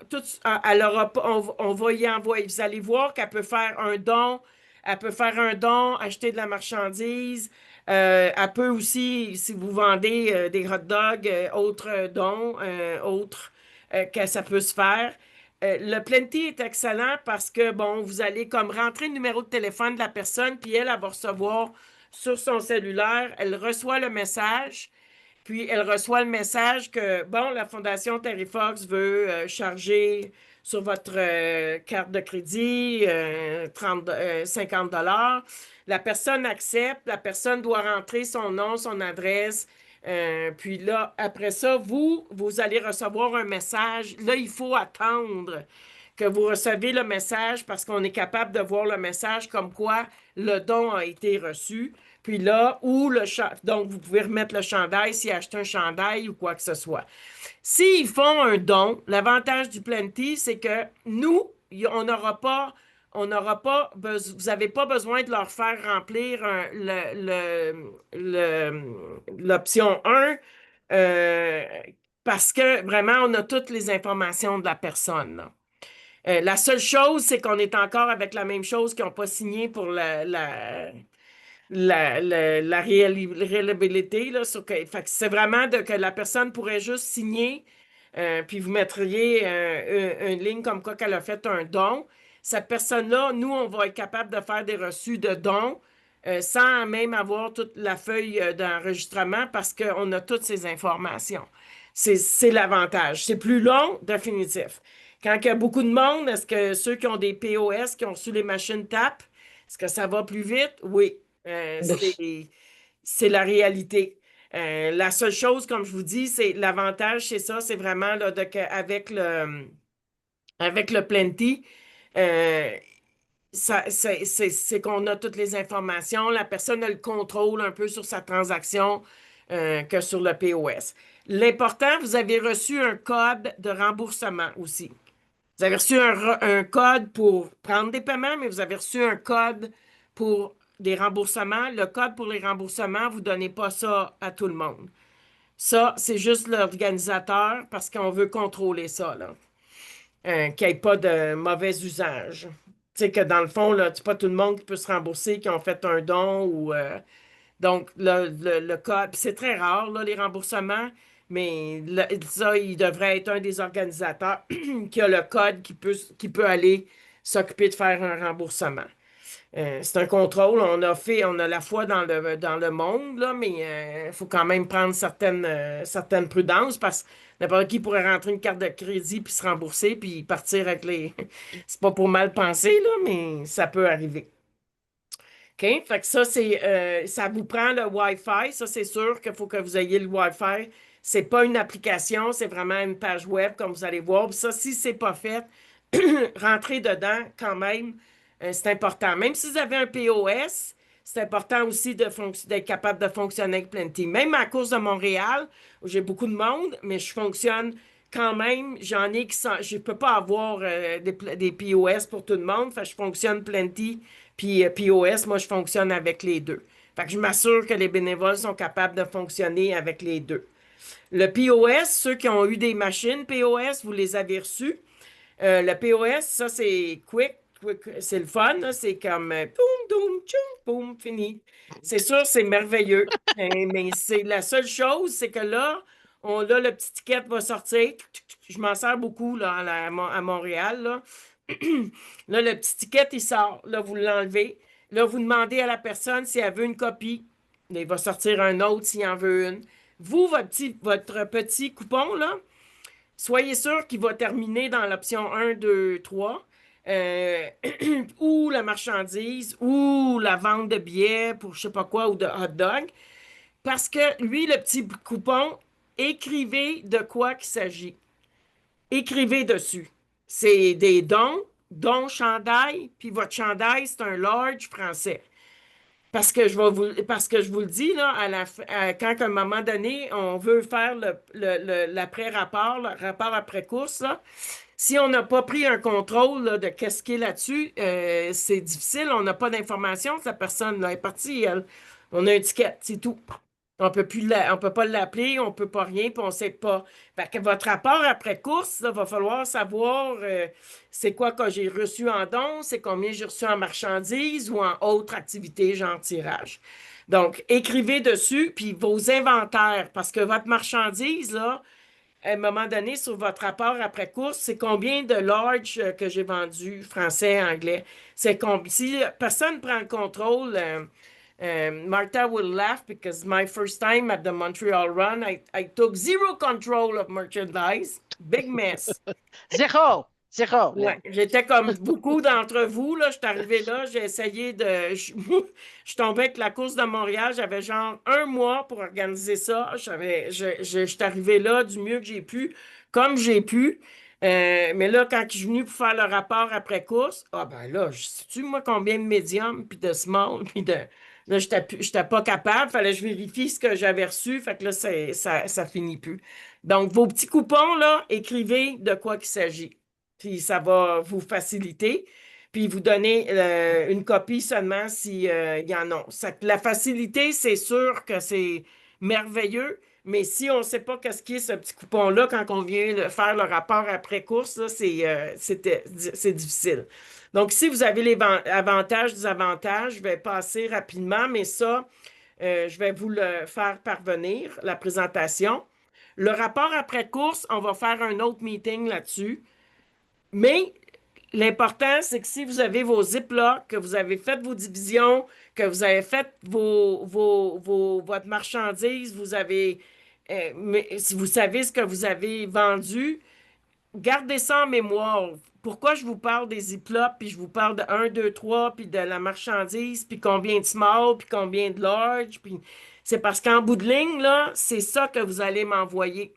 y envoyer. Vous allez voir qu'elle peut faire un don. Elle peut faire un don, acheter de la marchandise. Elle peut aussi, si vous vendez des hot dogs, autres dons, que ça peut se faire. Le Plenty est excellent parce que, bon, vous allez comme rentrer le numéro de téléphone de la personne, puis elle va recevoir sur son cellulaire, elle reçoit le message. Puis elle reçoit le message que, bon, la Fondation Terry Fox veut charger sur votre carte de crédit 50 $. La personne accepte, la personne doit rentrer son nom, son adresse. Puis là, après ça, vous allez recevoir un message. Là, il faut attendre que vous recevez le message parce qu'on est capable de voir le message comme quoi le don a été reçu. Puis là, donc vous pouvez remettre le chandail s'il achète un chandail ou quoi que ce soit. S'ils font un don, l'avantage du Plenty, c'est que nous, on n'aura pas, vous n'avez pas besoin de leur faire remplir l'option 1 parce que vraiment, on a toutes les informations de la personne, là. La seule chose, c'est qu'on est encore avec la même chose qu'ils n'ont pas signé pour la réalisabilité. Là, fait que c'est vraiment que la personne pourrait juste signer, puis vous mettriez une ligne comme quoi qu'elle a fait un don. Cette personne-là, nous, on va être capable de faire des reçus de dons sans même avoir toute la feuille d'enregistrement parce qu'on a toutes ces informations. C'est l'avantage. C'est plus long, définitif. Quand il y a beaucoup de monde, est-ce que ceux qui ont des POS, qui ont reçu les machines TAP, est-ce que ça va plus vite? Oui. C'est la réalité. La seule chose, comme je vous dis, c'est l'avantage, c'est ça, c'est vraiment là, avec le Plenty, c'est qu'on a toutes les informations. La personne a le contrôle un peu sur sa transaction que sur le POS. L'important, vous avez reçu un code de remboursement aussi. Vous avez reçu un code pour prendre des paiements, mais vous avez reçu un code pour des remboursements. Le code pour les remboursements, vous ne donnez pas ça à tout le monde. Ça, c'est juste l'organisateur parce qu'on veut contrôler ça, là. Qu'il n'y ait pas de mauvais usage. Tu sais que dans le fond, là, c'est pas tout le monde qui peut se rembourser, qui ont fait un don ou... donc, le code, c'est très rare, là, les remboursements, mais ça, il devrait être un des organisateurs qui a le code qui peut aller s'occuper de faire un remboursement. C'est un contrôle. On a la foi dans le monde, là, mais il faut quand même prendre certaines prudences parce que n'importe qui pourrait rentrer une carte de crédit puis se rembourser puis partir avec les. C'est pas pour mal penser, là, mais ça peut arriver. OK? Fait que ça, ça vous prend le Wi-Fi. Ça, c'est sûr qu'il faut que vous ayez le Wi-Fi. C'est pas une application, c'est vraiment une page web, comme vous allez voir. Puis ça, si c'est pas fait, rentrez dedans quand même. C'est important. Même si vous avez un POS, c'est important aussi d'être capable de fonctionner avec Plenty. Même à la course de Montréal, où j'ai beaucoup de monde, mais je fonctionne quand même, j'en ai qui sont. Je ne peux pas avoir des POS pour tout le monde. Fait que je fonctionne Plenty puis POS. Moi, je fonctionne avec les deux. Fait que je m'assure que les bénévoles sont capables de fonctionner avec les deux. Le POS, ceux qui ont eu des machines POS, vous les avez reçus. Le POS, ça, c'est quick, c'est le fun, là. C'est comme boum, boum, tchoum, boum, fini. C'est sûr, c'est merveilleux. Mais c'est la seule chose, c'est que là, le petit ticket va sortir. Je m'en sers beaucoup là, à Montréal. Là. Là, le petit ticket, il sort. Là, vous l'enlevez. Là, vous demandez à la personne si elle veut une copie. Là, il va sortir un autre s'il en veut une. Vous, votre petit coupon, là, soyez sûr qu'il va terminer dans l'option 1, 2, 3, ou la marchandise, ou la vente de billets pour je sais pas quoi, ou de hot dog. Parce que lui, le petit coupon, écrivez de quoi qu'il s'agit. Écrivez dessus. C'est des dons chandail, puis votre chandail, c'est un large français. Parce que je vous le dis, là, quand à un moment donné, on veut faire l'après-rapport, le rapport après-course, là, si on n'a pas pris un contrôle là, de qu'est-ce qui est là-dessus, c'est difficile, on n'a pas d'informations, la personne là, est partie, on a un ticket, c'est tout. On peut pas l'appeler, on peut pas rien, puis on sait pas. Fait que votre rapport après course, il va falloir savoir c'est quoi que j'ai reçu en don, c'est combien j'ai reçu en marchandises ou en autres activités, genre tirage. Donc, écrivez dessus, puis vos inventaires, parce que votre marchandise, là, à un moment donné, sur votre rapport après course, c'est combien de large que j'ai vendu, français, anglais. Si personne ne prend le contrôle, Martha will laugh because my first time at the Montreal Run, I took zero control of merchandise. Big mess. Zéro! Ouais, j'étais comme beaucoup d'entre vous, là. Je suis arrivée là, j'ai essayé de. Je suis tombée avec la course de Montréal. J'avais genre 1 mois pour organiser ça. Je suis arrivée là du mieux que j'ai pu, comme j'ai pu. Mais là, quand je suis venue pour faire le rapport après course, ben là, sais-tu, moi, combien de médium, puis de small, puis de. Là, je n'étais pas capable. Fallait que je vérifie ce que j'avais reçu. Fait que là, ça finit plus. Donc, vos petits coupons, là, écrivez de quoi qu'il s'agit. Puis ça va vous faciliter. Puis vous donner une copie seulement s'il y en a. La facilité, c'est sûr que c'est merveilleux, mais si on ne sait pas qu'est-ce qui est ce petit coupon-là quand on vient de faire le rapport après course, là, c'est difficile. Donc, si vous avez les avantages, désavantages, je vais passer rapidement, mais ça, je vais vous le faire parvenir, la présentation. Le rapport après course, on va faire un autre meeting là-dessus. Mais l'important, c'est que si vous avez vos zip-là, que vous avez fait vos divisions, que vous avez fait votre marchandise, si vous savez ce que vous avez vendu, gardez ça en mémoire. Pourquoi je vous parle des zip-là, puis je vous parle de 1, 2, 3, puis de la marchandise, puis combien de small, puis combien de large, puis c'est parce qu'en bout de ligne, là, c'est ça que vous allez m'envoyer.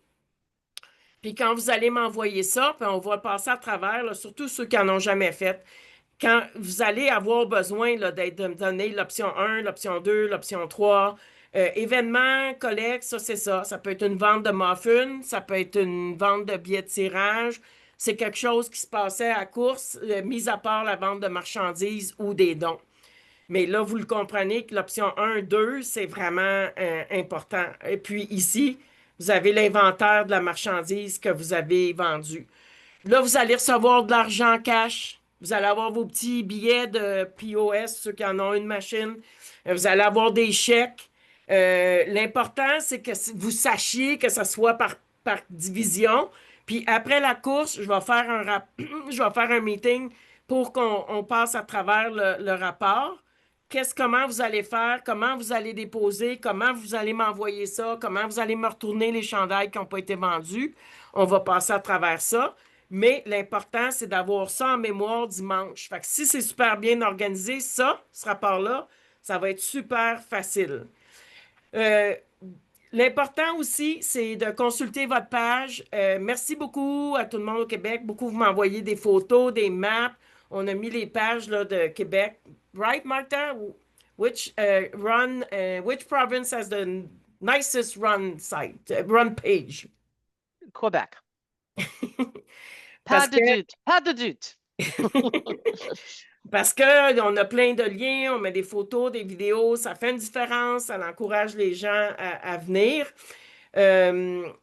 Puis quand vous allez m'envoyer ça, puis on va passer à travers, là, surtout ceux qui n'en ont jamais fait, quand vous allez avoir besoin là, de me donner l'option 1, l'option 2, l'option 3, événements, collecte, ça, c'est ça. Ça peut être une vente de muffins, ça peut être une vente de billets de tirage. C'est quelque chose qui se passait à course, mis à part la vente de marchandises ou des dons. Mais là, vous le comprenez que l'option 1, 2, c'est vraiment important. Et puis ici, vous avez l'inventaire de la marchandise que vous avez vendue. Là, vous allez recevoir de l'argent cash. Vous allez avoir vos petits billets de POS, ceux qui en ont une machine. Vous allez avoir des chèques. L'important, c'est que vous sachiez que ce soit par division. Puis après la course, je vais faire un meeting pour qu'on passe à travers le rapport. Comment vous allez faire, comment vous allez déposer, comment vous allez m'envoyer ça, comment vous allez me retourner les chandails qui n'ont pas été vendus. On va passer à travers ça. Mais l'important, c'est d'avoir ça en mémoire dimanche. Fait que si c'est super bien organisé, ce rapport-là, ça va être super facile. L'important aussi, c'est de consulter votre page. Merci beaucoup à tout le monde au Québec. Beaucoup, vous m'envoyez des photos, des maps. On a mis les pages là, de Québec. Right, Martha? Which province has the nicest run page? Quebec. Pas Parce de que doute, pas de doute. Parce qu'on a plein de liens, on met des photos, des vidéos, ça fait une différence, ça encourage les gens à venir. Je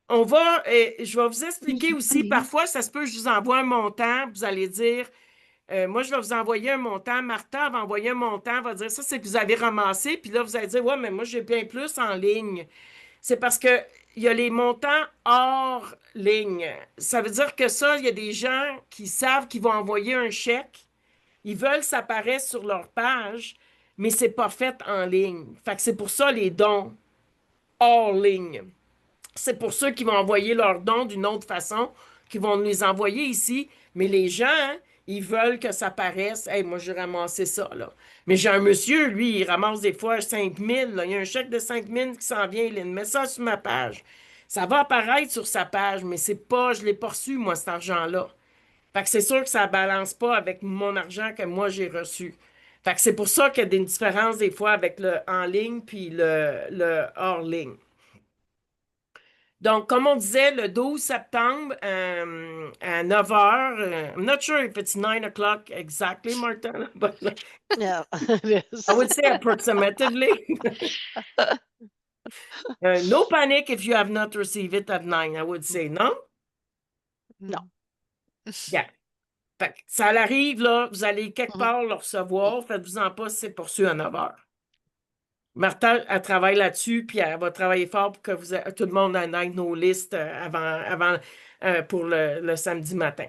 vais vous expliquer aussi, parfois, ça se peut, je vous envoie un montant, vous allez dire, moi, je vais vous envoyer un montant, Martha va envoyer un montant, va dire, ça, c'est que vous avez ramassé, puis là, vous allez dire, ouais, mais moi, j'ai bien plus en ligne. C'est parce que il y a les montants hors ligne. Ça veut dire que ça, il y a des gens qui savent qu'ils vont envoyer un chèque. Ils veulent s'apparaître sur leur page, mais c'est pas fait en ligne. Fait que c'est pour ça les dons hors ligne. C'est pour ceux qui vont envoyer leurs dons d'une autre façon, qui vont nous les envoyer ici. Mais les gens, hein, ils veulent que ça paraisse. Hey, moi, j'ai ramassé ça, là. Mais j'ai un monsieur, lui, il ramasse des fois 5 000. Là. Il y a un chèque de 5 000 qui s'en vient. Il met ça sur ma page. Ça va apparaître sur sa page, mais c'est pas, je l'ai pas reçu, moi, cet argent-là. Fait que c'est sûr que ça ne balance pas avec mon argent que moi j'ai reçu. Fait que c'est pour ça qu'il y a des différences des fois avec le en ligne puis le hors ligne. Donc, comme on disait, le 12 septembre à 9 h, I'm not sure if it's 9 o'clock exactly, Martin, but Yeah, it is. I would say approximately. No panic if you have not received it at 9, I would say, non? No. Yeah. Fait que ça arrive, là, vous allez quelque part le recevoir, faites-vous-en pas si c'est poursu à 9 h. Martha, elle travaille là-dessus, puis elle va travailler fort pour que tout le monde ait nos listes avant pour le samedi matin.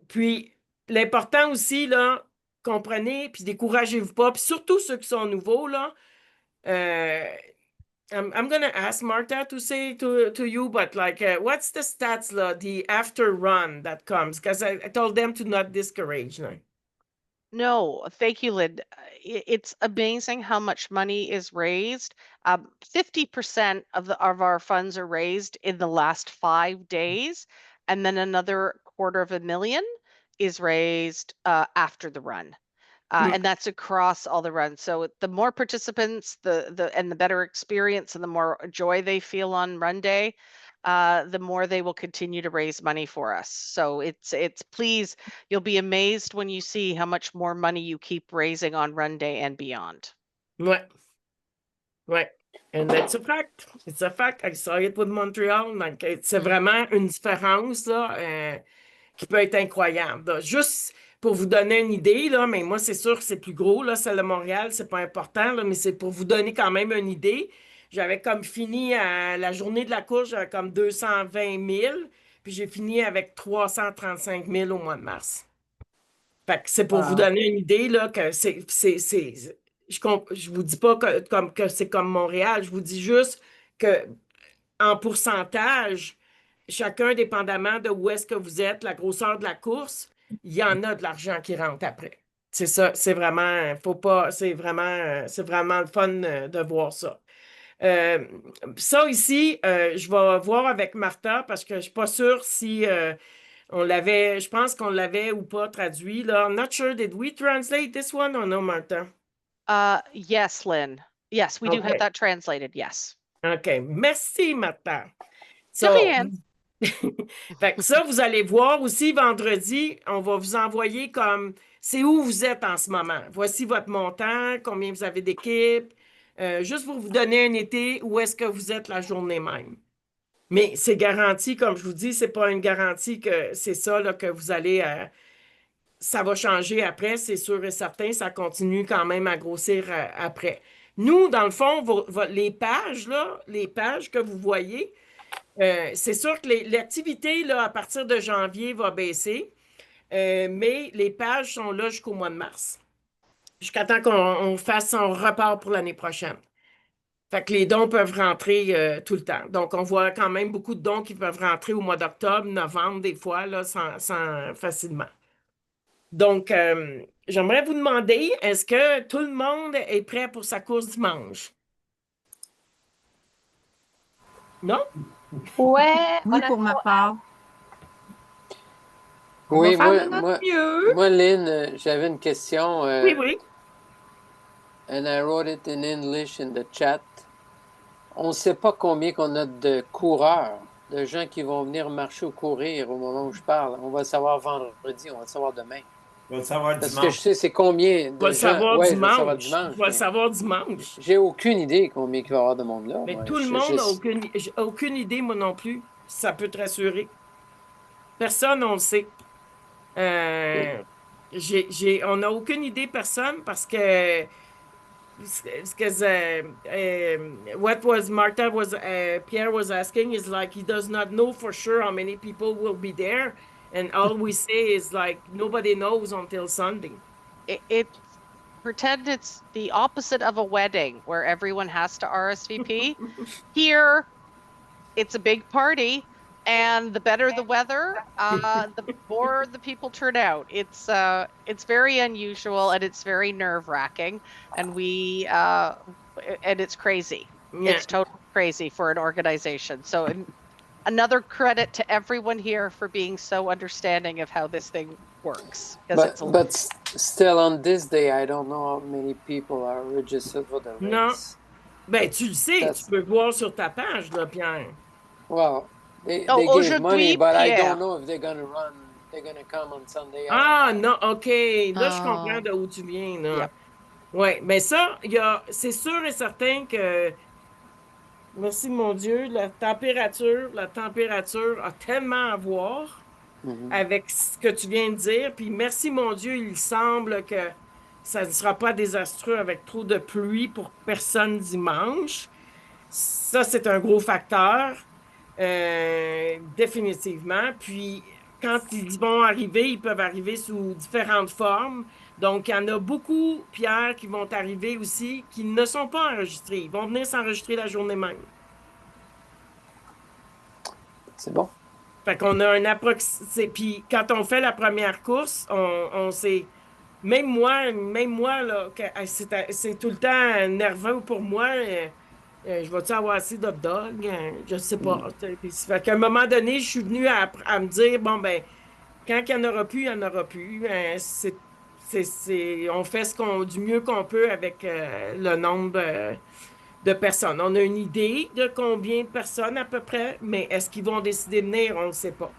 Puis, l'important aussi, là, comprenez, puis découragez-vous pas, puis surtout ceux qui sont nouveaux, là, I'm going to ask Martha to say to you, but like, what's the stats, the after run that comes? Because I told them to not discourage. No? No, thank you, Lynn. It's amazing how much money is raised. 50% of our funds are raised in the last 5 days, and then another $250,000 is raised after the run. And that's across all the runs. So the more participants, the better experience, and the more joy they feel on run day, the more they will continue to raise money for us. So it's please, you'll be amazed when you see how much more money you keep raising on run day and beyond. Ouais. Ouais. And that's a fact. It's a fact. I saw it with Montreal. Donc, c'est vraiment une différence là, qui peut être incroyable. Là. Juste pour vous donner une idée, là, mais moi, c'est sûr que c'est plus gros. Là, celle de Montréal, c'est pas important, là, mais c'est pour vous donner quand même une idée. J'avais comme fini à la journée de la course, j'avais comme 220 000, puis j'ai fini avec 335 000 au mois de mars. Fait que c'est pour vous donner une idée, là, que je vous dis pas que c'est comme Montréal, je vous dis juste que en pourcentage, chacun, dépendamment de où est-ce que vous êtes, la grosseur de la course, il y en a de l'argent qui rentre après. C'est ça, c'est vraiment, c'est vraiment le fun de voir ça. Ça ici, je vais voir avec Martha parce que je ne suis pas sûre si je pense qu'on l'avait ou pas traduit. Là. I'm not sure, did we translate this one or no, Martha? Yes, Lynn. Yes, we do have that translated, yes. OK, merci, Martha. De rien. Fait que ça, vous allez voir aussi vendredi, on va vous envoyer comme c'est où vous êtes en ce moment. Voici votre montant, combien vous avez d'équipe, juste pour vous donner un été où est-ce que vous êtes la journée même. Mais c'est garanti, comme je vous dis, c'est pas une garantie que c'est ça là, que vous allez. Ça va changer après, c'est sûr et certain, ça continue quand même à grossir après. Nous, dans le fond, les pages, là, les pages que vous voyez, c'est sûr que l'activité, là, à partir de janvier, va baisser, mais les pages sont là jusqu'au mois de mars, jusqu'à temps qu'on fasse son repart pour l'année prochaine. Fait que les dons peuvent rentrer tout le temps. Donc, on voit quand même beaucoup de dons qui peuvent rentrer au mois d'octobre, novembre, des fois, là, facilement. Donc, j'aimerais vous demander, est-ce que tout le monde est prêt pour sa course dimanche? Non? Ouais, Oui, pour ma part. Oui, On va faire de notre mieux. moi, Lynn, j'avais une question. Oui. And I wrote it in English in the chat. On ne sait pas combien qu'on a de coureurs, de gens qui vont venir marcher ou courir au moment où je parle. On va le savoir vendredi, on va le savoir demain. On va le savoir Parce dimanche. que je sais c'est combien de On va le gens. savoir Ouais, je vais le dimanche. savoir dimanche. On va le mais savoir dimanche. J'ai aucune idée combien il va y avoir de monde là. Mais moi. tout le monde n'a aucune idée, moi non plus. Ça peut te rassurer. Personne, on le sait. On n'a aucune idée, personne, parce que what was Martha was Pierre was asking is like he does not know for sure how many people will be there, and all we say is like nobody knows until Sunday. Pretend it's the opposite of a wedding where everyone has to RSVP. Here, it's a big party, and the better the weather, the more the people turn out. It's very unusual and it's very nerve-wracking, and it's crazy. Yeah. It's totally crazy for an organization. So another credit to everyone here for being so understanding of how this thing works. But still on this day, I don't know how many people are registered for the race. Non. Ben, tu le sais, tu peux voir sur ta page, là, Pierre. Well, they give money, but I don't know if they're going to run, they're going to come on Sunday. Ah, non, OK. Là, je comprends d'où tu viens, là. Yep. Oui, mais ça, c'est sûr et certain que, merci mon Dieu, la température a tellement à voir avec ce que tu viens de dire. Puis merci mon Dieu, il semble que ça ne sera pas désastreux avec trop de pluie pour personne dimanche. Ça, c'est un gros facteur, définitivement. Puis quand ils vont arriver, ils peuvent arriver sous différentes formes. Donc, il y en a beaucoup, Pierre, qui vont arriver aussi, qui ne sont pas enregistrés. Ils vont venir s'enregistrer la journée même. C'est bon. Fait qu'on a un approximation. Puis quand on fait la première course, on sait. Même moi, là, c'est tout le temps nerveux pour moi. Je vais-tu avoir assez d'hot dog? Je ne sais pas. Puis, fait qu'à un moment donné, je suis venue à me dire, bon, ben, quand il n'y en aura plus, il n'y en aura plus. On fait du mieux qu'on peut avec le nombre de personnes. On a une idée de combien de personnes à peu près, mais est-ce qu'ils vont décider de venir? On ne sait pas.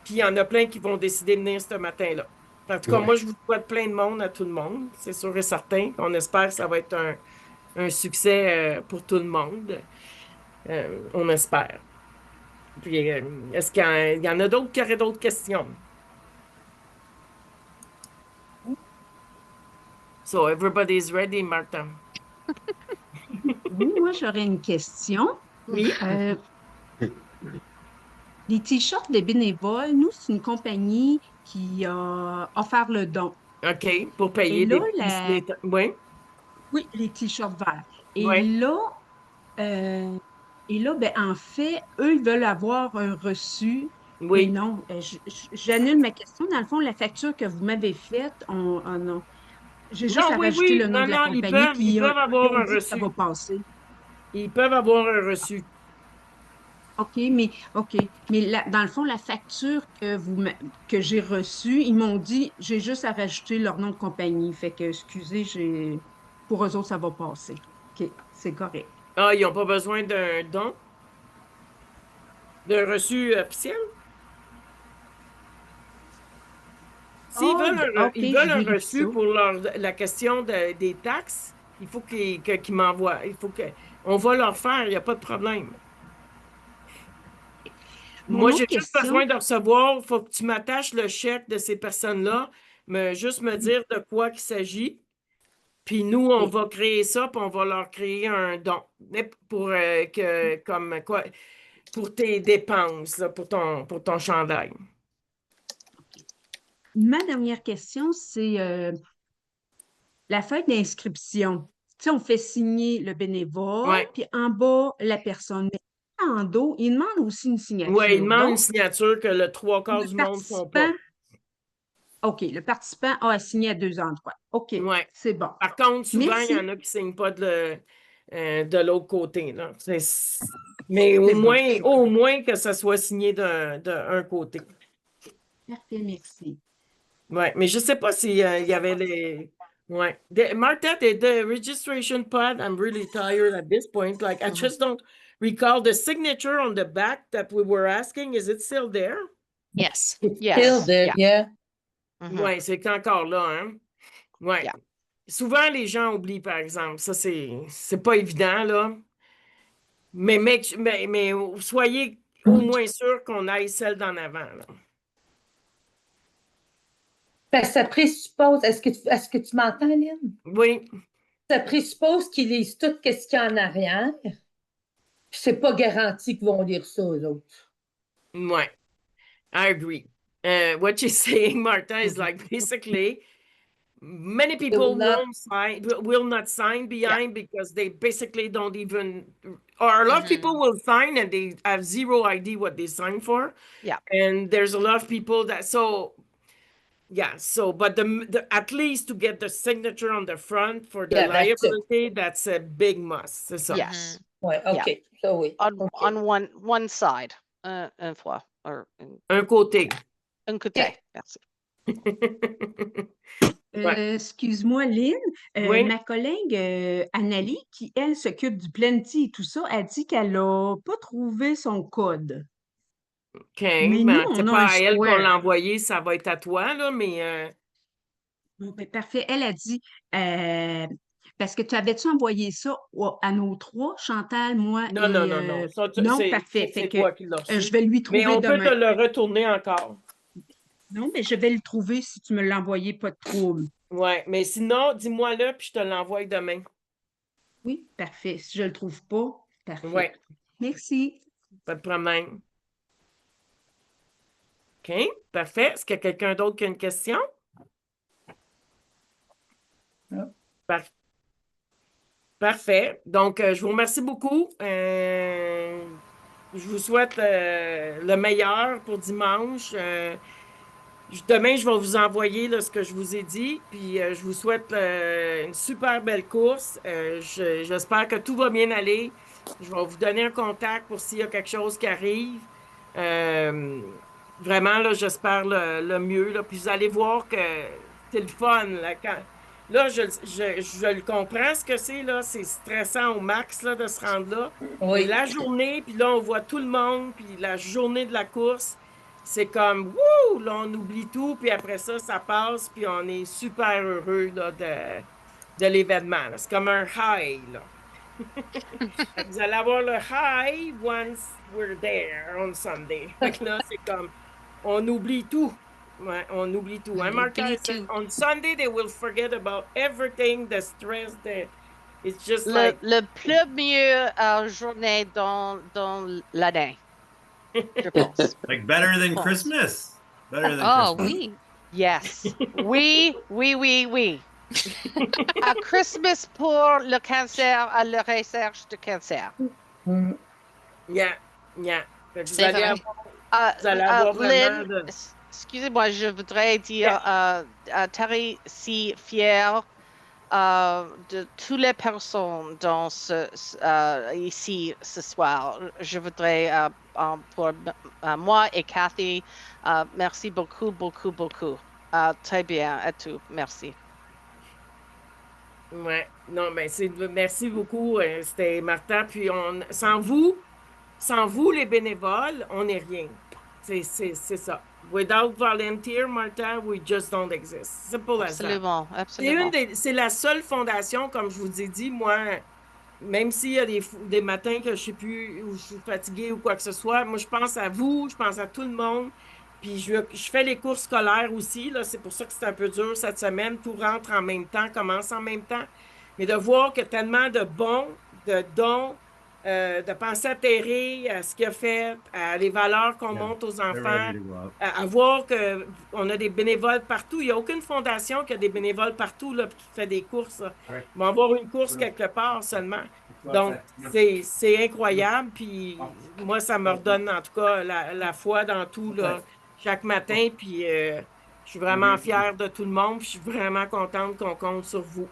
Puis il y en a plein qui vont décider de venir ce matin-là. En tout cas, moi, je vous souhaite plein de monde à tout le monde. C'est sûr et certain. On espère que ça va être un succès pour tout le monde. On espère. Puis, est-ce qu'il y en a d'autres qui auraient d'autres questions? So, everybody's ready, Martha. Oui, moi, j'aurais une question. Oui. Les t-shirts des bénévoles, nous, c'est une compagnie qui a offert le don. OK, pour payer Et là, Oui. Oui, les t-shirts verts. Et Oui. là, ben, en fait, eux, ils veulent avoir un reçu. Oui. Mais non, j'annule ma question. Dans le fond, la facture que vous m'avez faite, j'ai juste à rajouter le nom de la compagnie. Ils peuvent avoir un reçu. Ça va passer. Ils peuvent avoir un reçu. OK, mais dans le fond, la facture que j'ai reçue, ils m'ont dit, j'ai juste à rajouter leur nom de compagnie. Fait que, excusez, pour eux autres, ça va passer. OK, c'est correct. Ah, ils n'ont pas besoin d'un don? D'un reçu officiel? S'ils veulent un reçu pour la question des taxes, il faut qu'ils m'envoient. On va leur faire, il n'y a pas de problème. Moi, j'ai juste besoin de recevoir, il faut que tu m'attaches le chèque de ces personnes-là, juste me dire de quoi il s'agit. Puis nous, on va créer ça, puis on va leur créer un don pour tes dépenses, là, pour ton chandail. Ma dernière question, c'est la feuille d'inscription. Tu sais, on fait signer le bénévole, puis en bas, la personne. Mais en dos, il demande aussi une signature. Oui, il demande une signature que le 3/4 du monde ne font pas. OK, le participant a signé à 2 endroits. OK, c'est bon. Par contre, souvent, il y en a qui ne signent pas de l'autre côté. Là. Mais au moins que ça soit signé d'un côté. Parfait, merci. Oui, mais je ne sais pas s'il y avait les... Ouais. Martha, the registration pod, I'm really tired at this point. Like, I just don't recall the signature on the back that we were asking. Is it still there? Yes. It's Yes, still there, yeah. Mhm. Oui, c'est encore là, hein? Oui. Yeah. Souvent, les gens oublient, par exemple. Ça, c'est pas évident, là. Mais soyez au moins sûr qu'on aille celle d'en avant, là. Parce que ça présuppose, est-ce que tu m'entends, Lynn? Oui. Ça présuppose qu'ils lisent tout ce qu'il y a en arrière. Puis c'est pas garanti qu'ils vont lire ça, eux autres. Ouais. I agree. What you're saying, Martha, is like basically many people will not sign behind because they basically don't even, or a lot of people will sign and they have zero idea what they signed for. Yeah. And there's a lot of people that, but the at least to get the signature on the front for the liability, that's a big must. C'est ça. Yes. Ouais, OK. Ça, oui. On one side, une fois. Un côté. Un côté, merci. Excuse-moi, Lynn. Oui. Ma collègue Annalie, qui, elle, s'occupe du Plenty et tout ça, a dit qu'elle n'a pas trouvé son code. OK, Mais ben, nous, c'est on a pas un à elle qu'on square. l'a envoyé, ça va être à toi, là, mais Bon, ben, parfait. Elle a dit, parce que tu avais-tu envoyé ça à nos trois, Chantal, moi non, et... non, non, non. Ça, non, c'est parfait. Fait que toi qui l'as reçu. je vais lui trouver Mais on peut demain. te le retourner encore. Non, mais je vais le trouver si tu me l'as envoyé, pas de trouble. Ouais, mais sinon, dis-moi-le, puis je te l'envoie demain. Oui, parfait. Si je le trouve pas, parfait. Ouais, Merci. pas de problème. OK, parfait. Est-ce qu'il y a quelqu'un d'autre qui a une question? Non. Parfait. Donc, je vous remercie beaucoup. Je vous souhaite le meilleur pour dimanche. Demain, je vais vous envoyer là, ce que je vous ai dit. Puis, je vous souhaite une super belle course. J'espère que tout va bien aller. Je vais vous donner un contact pour s'il y a quelque chose qui arrive. Vraiment, là, j'espère le mieux. Là. Puis, vous allez voir que c'est le fun. Là, je le comprends ce que c'est, là. C'est stressant au max, là, de se rendre là. Oui. Mais la journée, puis là, on voit tout le monde, puis la journée de la course, c'est comme, wouh, là, on oublie tout, puis après ça, ça passe, puis on est super heureux, là, de l'événement. C'est comme un high, là. Vous allez avoir le high once we're there on Sunday. Fait que là, c'est comme, on oublie tout. Ouais, on oublie tout. Hein, Martha? On Sunday, they will forget about everything, the stress, it's just like... Le première journée dans l'année, je pense. Like better than Christmas. Better than Christmas. Oui. Yes. Oui. À Christmas pour le cancer, à la recherche de cancer. Yeah. Fait que vous C'est allez vrai. vous allez avoir vraiment Lynn, de... excusez-moi, je voudrais dire, Terry, si fière de toutes les personnes dans ici ce soir. Je voudrais, pour moi et Cathy, merci beaucoup. Très bien à tout. Merci. Ouais, non, mais merci beaucoup. C'était Martha. Puis sans vous, les bénévoles, on n'est rien. C'est ça. Without volunteer, Martha, we just don't exist. Simple as that. Absolument. C'est la seule fondation, comme je vous ai dit, moi, même s'il y a des matins que je ne sais plus, où je suis fatiguée ou quoi que ce soit, moi, je pense à vous, je pense à tout le monde. Puis je fais les cours scolaires aussi, là, c'est pour ça que c'est un peu dur cette semaine. Tout rentre en même temps, commence en même temps. Mais de voir que tellement de bons, de dons, de penser à Terry, à ce qu'il a fait, à les valeurs qu'on montre aux enfants, à voir qu'on a des bénévoles partout. Il n'y a aucune fondation qui a des bénévoles partout là, qui fait des courses. Là. Ils vont avoir une course quelque part seulement. Donc, c'est incroyable. Puis moi, ça me redonne en tout cas la foi dans tout là, chaque matin. Puis je suis vraiment fière de tout le monde. Puis je suis vraiment contente qu'on compte sur vous.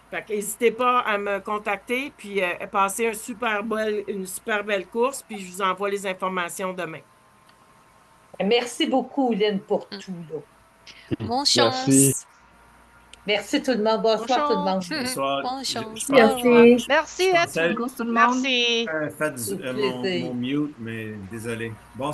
Fait que n'hésitez pas à me contacter, puis passez une super belle course, puis je vous envoie les informations demain. Merci beaucoup, Lynn, pour tout. Là. Bonne chance. Merci. Merci tout le monde. Bonsoir tout le monde. Bonsoir. Bonne Je chance. pense Merci. Merci, je pensais Ed. Bonjour tout le monde. Merci. faire Au plaisir. mon mute, mais désolé. Bonsoir.